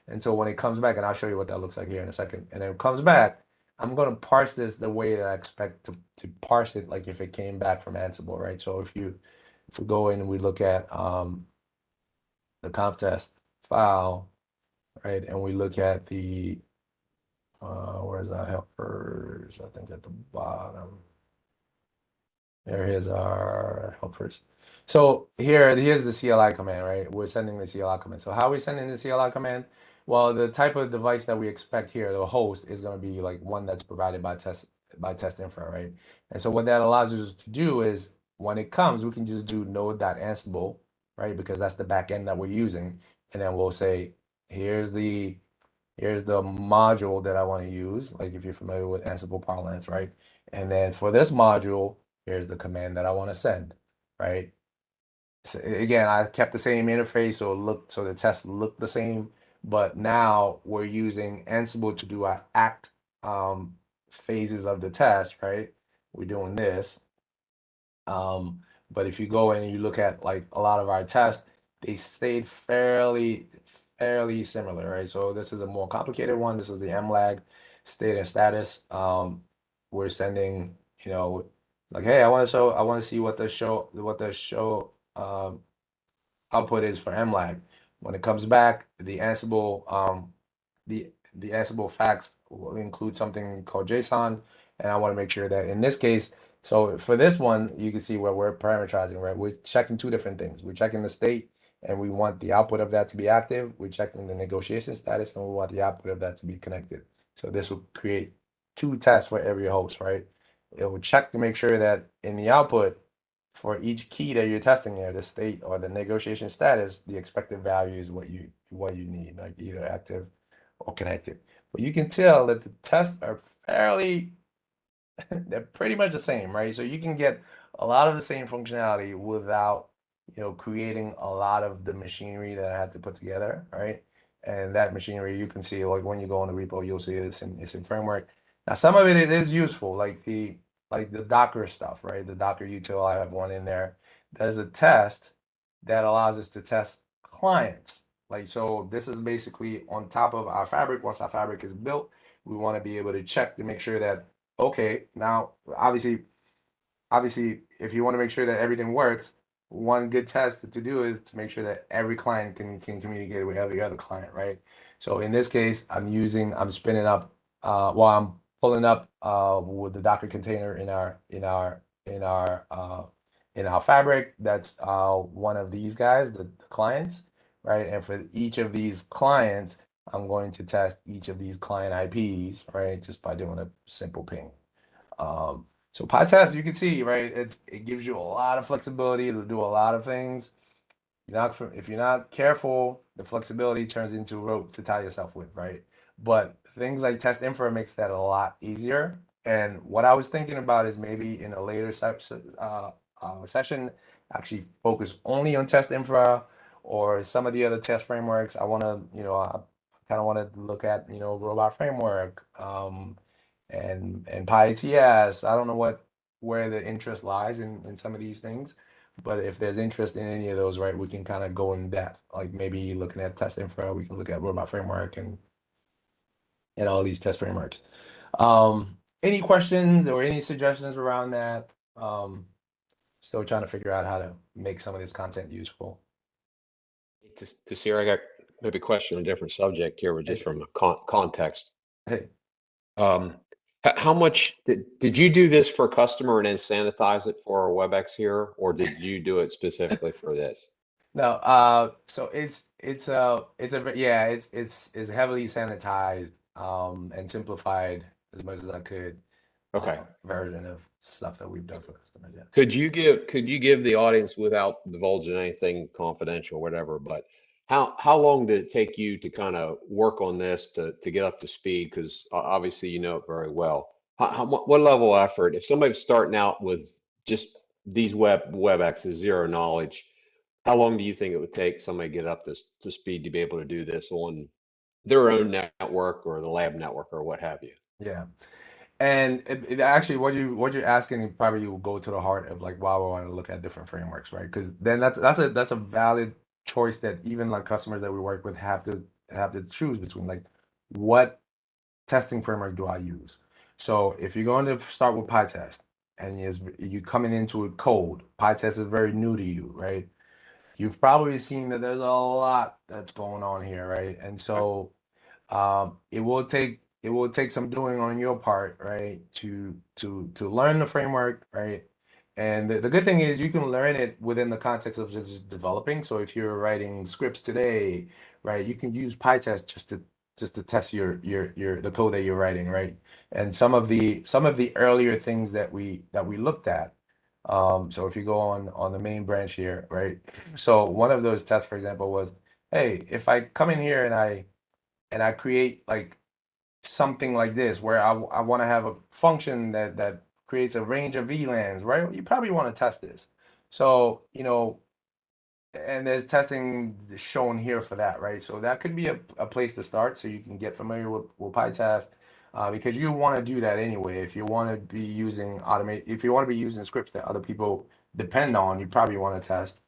And so when it comes back, and I'll show you what that looks like here in a second, and then it comes back, I'm going to parse this the way that I expect to parse it, like if it came back from Ansible, right? So if we go in and we look at the conf test file, right, and we look at the where's our helpers? I think at the bottom. There is our helpers. So here's the CLI command, right? We're sending the CLI command. So how are we sending the CLI command? Well, the type of device that we expect here, the host, is going to be like one that's provided by testinfra, right? And so what that allows us to do is when it comes, we can just do node.ansible, right? Because that's the backend that we're using. And then we'll say, here's the module that I want to use, like if you're familiar with Ansible parlance, right? And then for this module, here's the command that I want to send, right? So again, I kept the same interface, so the test looked the same, but now we're using Ansible to do our act phases of the test, right? We're doing this. But if you go in and you look at like a lot of our tests, they stayed fairly similar, right? So this is a more complicated one. This is the mlag state and status. We're sending, like, hey, I want to see what the show output is for mlag. When it comes back, the Ansible the Ansible facts will include something called JSON, and I want to make sure that in this case, so for this one, you can see where we're parameterizing, right? We're checking two different things. We're checking the state, and we want the output of that to be active, we're checking the negotiation status, and we want the output of that to be connected. So this will create 2 tests for every host, right? It will check to make sure that in the output for each key that you're testing there, the state or the negotiation status, the expected value is what you need, like either active or connected. But you can tell that the tests are fairly they're pretty much the same, right? So you can get a lot of the same functionality without, creating a lot of the machinery that I had to put together, right? And that machinery you can see, like when you go on the repo, you'll see it's in framework. Now, some of it is useful, like the Docker stuff, right? The Docker util, I have one in there. There's a test that allows us to test clients. Like, so this is basically on top of our fabric. Once our fabric is built, we want to be able to check to make sure that, okay, now obviously, if you want to make sure that everything works, one good test to do is to make sure that every client can communicate with every other client, right? So in this case, I'm spinning up, I'm pulling up with the Docker container in our fabric. That's one of these guys, the clients, right? And for each of these clients, I'm going to test each of these client IPs, right? Just by doing a simple ping. So Pytest, you can see, right? It gives you a lot of flexibility to do a lot of things. If you're not careful, the flexibility turns into rope to tie yourself with, right? But things like testinfra makes that a lot easier. And what I was thinking about is maybe in a later session, actually focus only on testinfra or some of the other test frameworks. I want to, I kind of want to look at, robot framework, and Pytest. I don't know where the interest lies in some of these things, but if there's interest in any of those, right, we can kind of go in depth. Like maybe looking at test infra, we can look at robot framework and all these test frameworks. Any questions or any suggestions around that? Still trying to figure out how to make some of this content useful. To see, I got maybe a question on a different subject here, but just from a context. Hey. How much did you do this for a customer and then sanitize it for a WebEx here, or did you do it specifically for this? No, so it's heavily sanitized and simplified as much as I could. Okay. Version of stuff that we've done for customers. Yeah. Could you give the audience, without divulging anything confidential, whatever, but how long did it take you to kind of work on this to get up to speed? Because obviously you know it very well. What level of effort, if somebody's starting out with just these WebExes, zero knowledge, how long do you think it would take somebody to get up to speed to be able to do this on their own network or the lab network or what have you? Yeah. And it actually, what you're asking probably will go to the heart of like why we want to look at different frameworks, right? Because then that's a valid choice that even like customers that we work with have to choose between, like, what testing framework do I use? So if you're going to start with Pytest and you coming into a code, Pytest is very new to you, right? You've probably seen that there's a lot that's going on here, right? And so it will take some doing on your part, right, to learn the framework, right? And the good thing is you can learn it within the context of just developing. So if you're writing scripts today, right, you can use Pytest just to test the code that you're writing, right? And some of the earlier things that we looked at. So if you go on the main branch here, right? So one of those tests, for example, was, hey, if I come in here and I create like something like this where I want to have a function that creates a range of VLANs, right? You probably want to test this. So, and there's testing shown here for that, right? So that could be a place to start so you can get familiar with Pytest, because you want to do that anyway. If you want to be using if you want to be using scripts that other people depend on, you probably want to test.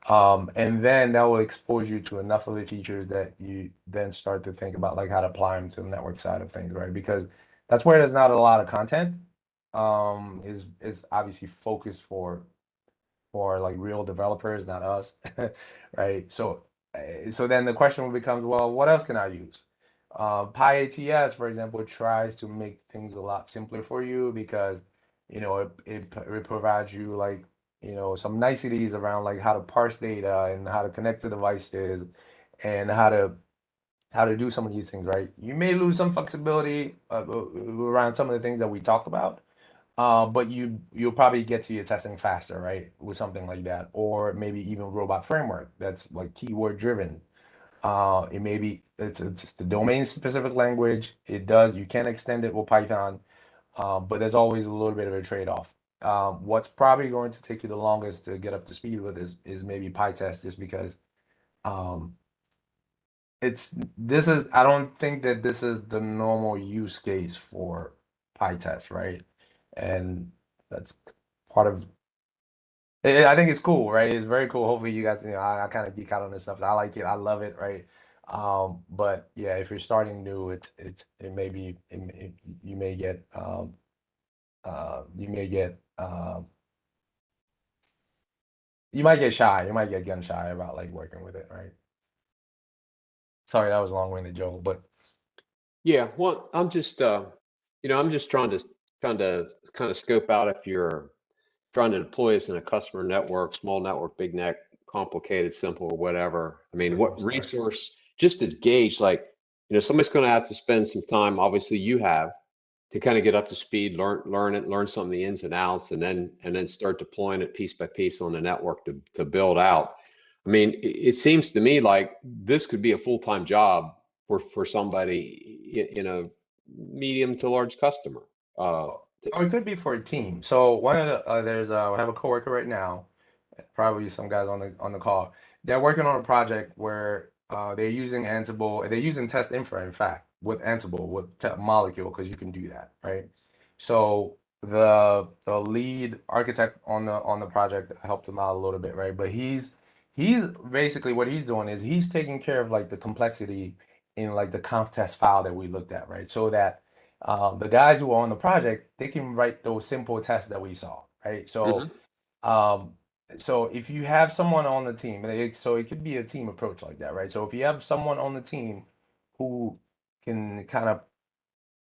And then that will expose you to enough of the features that you then start to think about like how to apply them to the network side of things, right? Because that's where there's not a lot of content. Is obviously focused for like real developers, not us, right? So then the question becomes, well, what else can I use? PyATS, for example, tries to make things a lot simpler for you because it provides you like some niceties around like how to parse data and how to connect to devices and how to do some of these things, right? You may lose some flexibility around some of the things that we talked about, but you'll probably get to your testing faster, right? With something like that, or maybe even robot framework that's like keyword driven. It may be it's the domain specific language. You can extend it with Python, but there's always a little bit of a trade-off. What's probably going to take you the longest to get up to speed with is maybe Pytest, just because um, I don't think that this is the normal use case for Pytest, right? And that's part of I think it's cool, right? It's very cool. Hopefully you guys, I kind of geek out on this stuff. I like it. I love it, right? But yeah, if you're starting new, it may be you may get you may get you might get shy. You might get gun shy about like working with it, right? Sorry, that was a long-winded joke, but Yeah, well, I'm just I'm just trying to kind of scope out if you're trying to deploy this in a customer network, small network, big net, complicated, simple, or whatever. I mean, where do what you start? resource, just to gauge, like, somebody's going to have to spend some time, obviously you have, to kind of get up to speed, learn it, learn some of the ins and outs, and then start deploying it piece by piece on the network to build out. I mean, it seems to me like this could be a full-time job for somebody in a medium to large customer. Or it could be for a team. So one of the I have a coworker right now, probably some guys on the call. They're working on a project where they're using Ansible. They're using testinfra, in fact, with Ansible with molecule, because you can do that, right? So the lead architect on the project helped him out a little bit, right? But he's basically what he's doing is he's taking care of like the complexity in like the conf test file that we looked at, right? So that the guys who are on the project, they can write those simple tests that we saw, right? Mhm. Um, so if you have someone on the team, so it could be a team approach like that, right? So if you have someone on the team who can kind of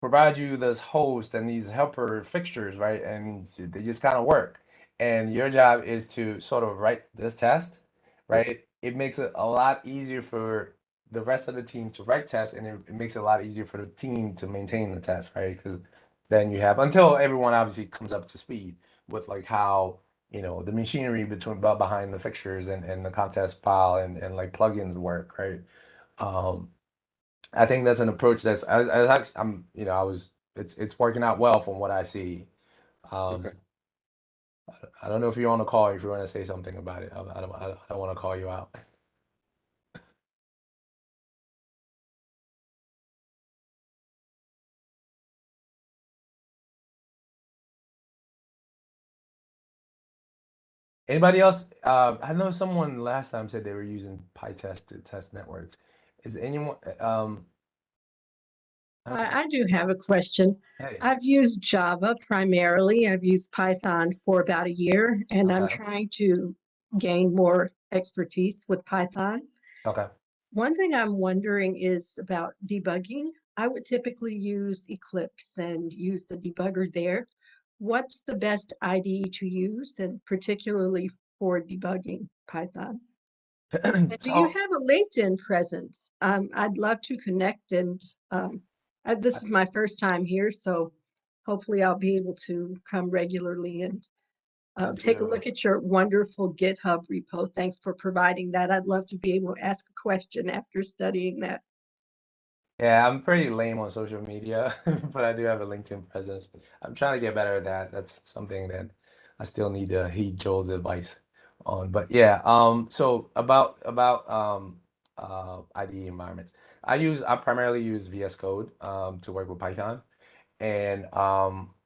provide you this host and these helper fixtures, right? And they just kind of work. And your job is to sort of write this test, right? It makes it a lot easier for the rest of the team to write tests, and it makes it a lot easier for the team to maintain the test, right? Because then you have until everyone obviously comes up to speed with like how the machinery behind the fixtures and the contest file and like plugins work, right? Um, I think that's an approach I actually it's working out well from what I see. Okay. Um, I don't know if you're on the call, if you want to say something about it. I don't want to call you out. Anybody else? I know someone last time said they were using Pytest to test networks. Is anyone? I do have a question. Hey, I've used Java primarily. I've used Python for about a year, and I'm okay, trying to gain more expertise with Python. okay. One thing I'm wondering is about debugging. I would typically use Eclipse and use the debugger there. What's the best IDE to use, and particularly for debugging Python? And do you So have a LinkedIn presence? I'd love to connect, and this is my first time here, so hopefully I'll be able to come regularly and I take a do. look at your wonderful GitHub repo. Thanks for providing that. I'd love to be able to ask a question after studying that. Yeah, I'm pretty lame on social media, but I do have a LinkedIn presence. I'm trying to get better at that. That's something that I still need to heed Joel's advice on. But yeah, so about IDE environments. I primarily use VS Code to work with Python. And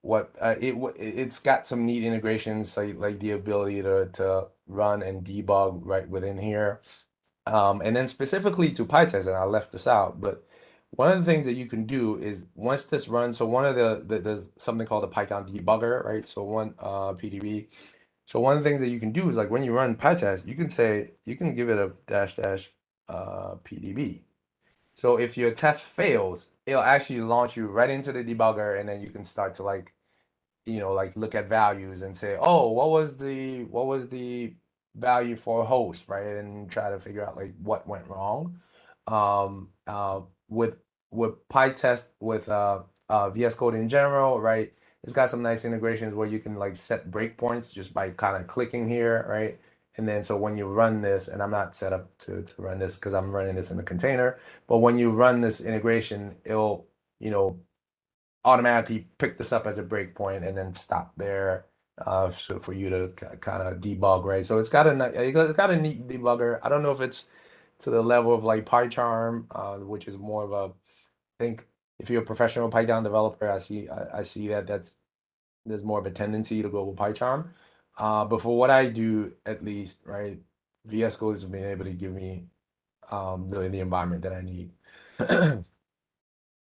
it's got some neat integrations, like the ability to run and debug right within here. And then specifically to Pytest, and I left this out, but one of the things that you can do is once this runs, so one of there's something called the Python debugger, right? So one PDB. So one of the things that you can do is like when you run Pytest, you can give it a dash dash PDB. So if your test fails, it'll actually launch you right into the debugger, and then you can start to like you know, like look at values and say, oh, what was the value for a host, right? And try to figure out like what went wrong. With Pytest, with VS Code in general, right? It's got some nice integrations where you can like set breakpoints just by kind of clicking here, right? And then so when you run this, and I'm not set up to run this because I'm running this in a container, but when you run this integration, it'll, you know, automatically pick this up as a breakpoint and then stop there, so for you to kind of debug, right? So it's got a neat debugger. I don't know if it's to the level of like PyCharm, which is more of a, I think if you're a professional Python developer, I see that there's more of a tendency to go with PyCharm. But for what I do, at least, right, VS Code has been able to give me really the environment that I need.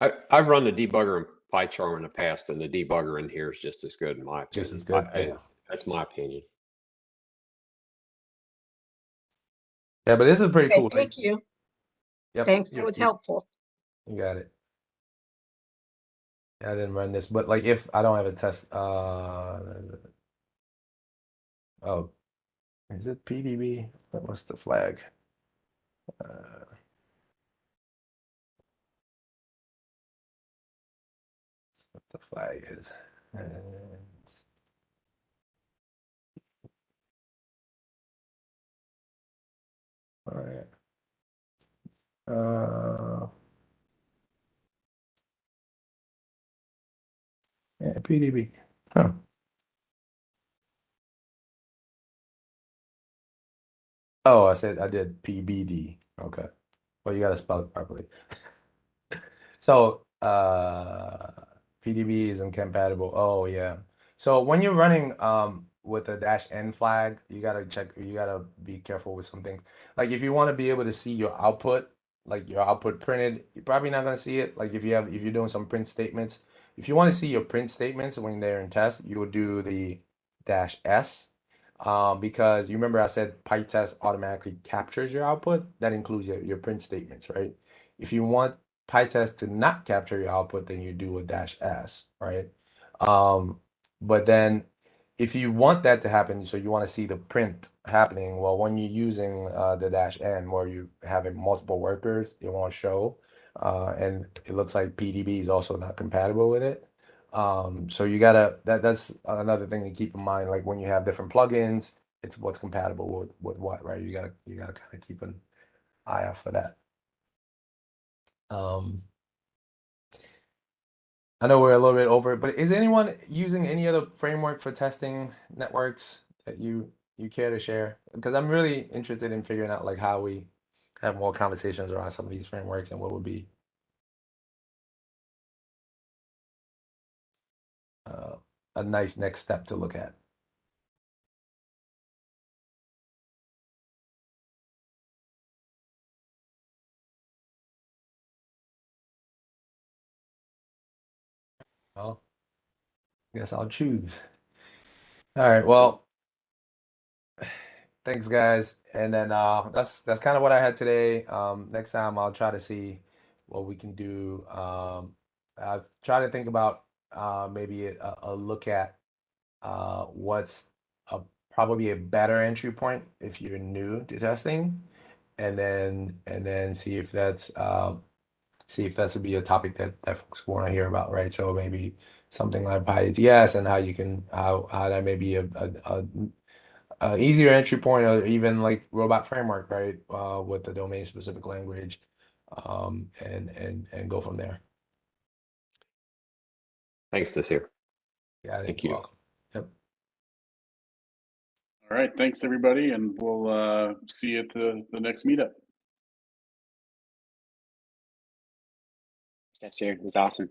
I've run the debugger in PyCharm in the past, and the debugger in here is just as good in my opinion. Just as good, yeah. That's my opinion. Yeah, but this is pretty Okay, cool. thank you. Yep, Thanks, that was helpful. you got it. I didn't run this, but like if I don't have a test, oh, is it PDB? What's the flag? What the flag is? All right. Yeah, PDB. Huh. Oh, I said I did PBD. Okay. Well, you gotta spell it properly. So PDB is incompatible. Oh yeah. So when you're running with a -n flag, you gotta be careful with some things. Like if you want to be able to see your output, like your output printed, you're probably not gonna see it. Like if you're doing some print statements, if you want to see your print statements when they're in test, you will do the -s. Because you remember I said Pytest automatically captures your output. That includes your print statements, right? If you want Pytest to not capture your output, then you do a -s, right? But then if you want that to happen, so you want to see the print happening, well, when you're using the -n where you having multiple workers, it won't show. And it looks like PDB is also not compatible with it. So you gotta, that's another thing to keep in mind. Like when you have different plugins, it's what's compatible with what, right? You gotta kind of keep an eye out for that. I know we're a little bit over it, but is anyone using any other framework for testing networks that you care to share? Because I'm really interested in figuring out like how we have more conversations around some of these frameworks and what would be a nice next step to look at. Well, I guess I'll choose. All right, well, thanks guys. And then that's kind of what I had today. Next time I'll try to see what we can do. I've tried to think about maybe a look at what's probably a better entry point if you're new to testing, and then see if that's would be a topic that folks want to hear about, right? So maybe something like Pytest and how you can how that may be a easier entry point, or even like robot framework, right? With the domain specific language, and go from there. Thanks, Tafsir. Yeah, Thank you. welcome. Yep. All right. Thanks, everybody. And we'll see you at the next meetup. Tafsir, it was awesome.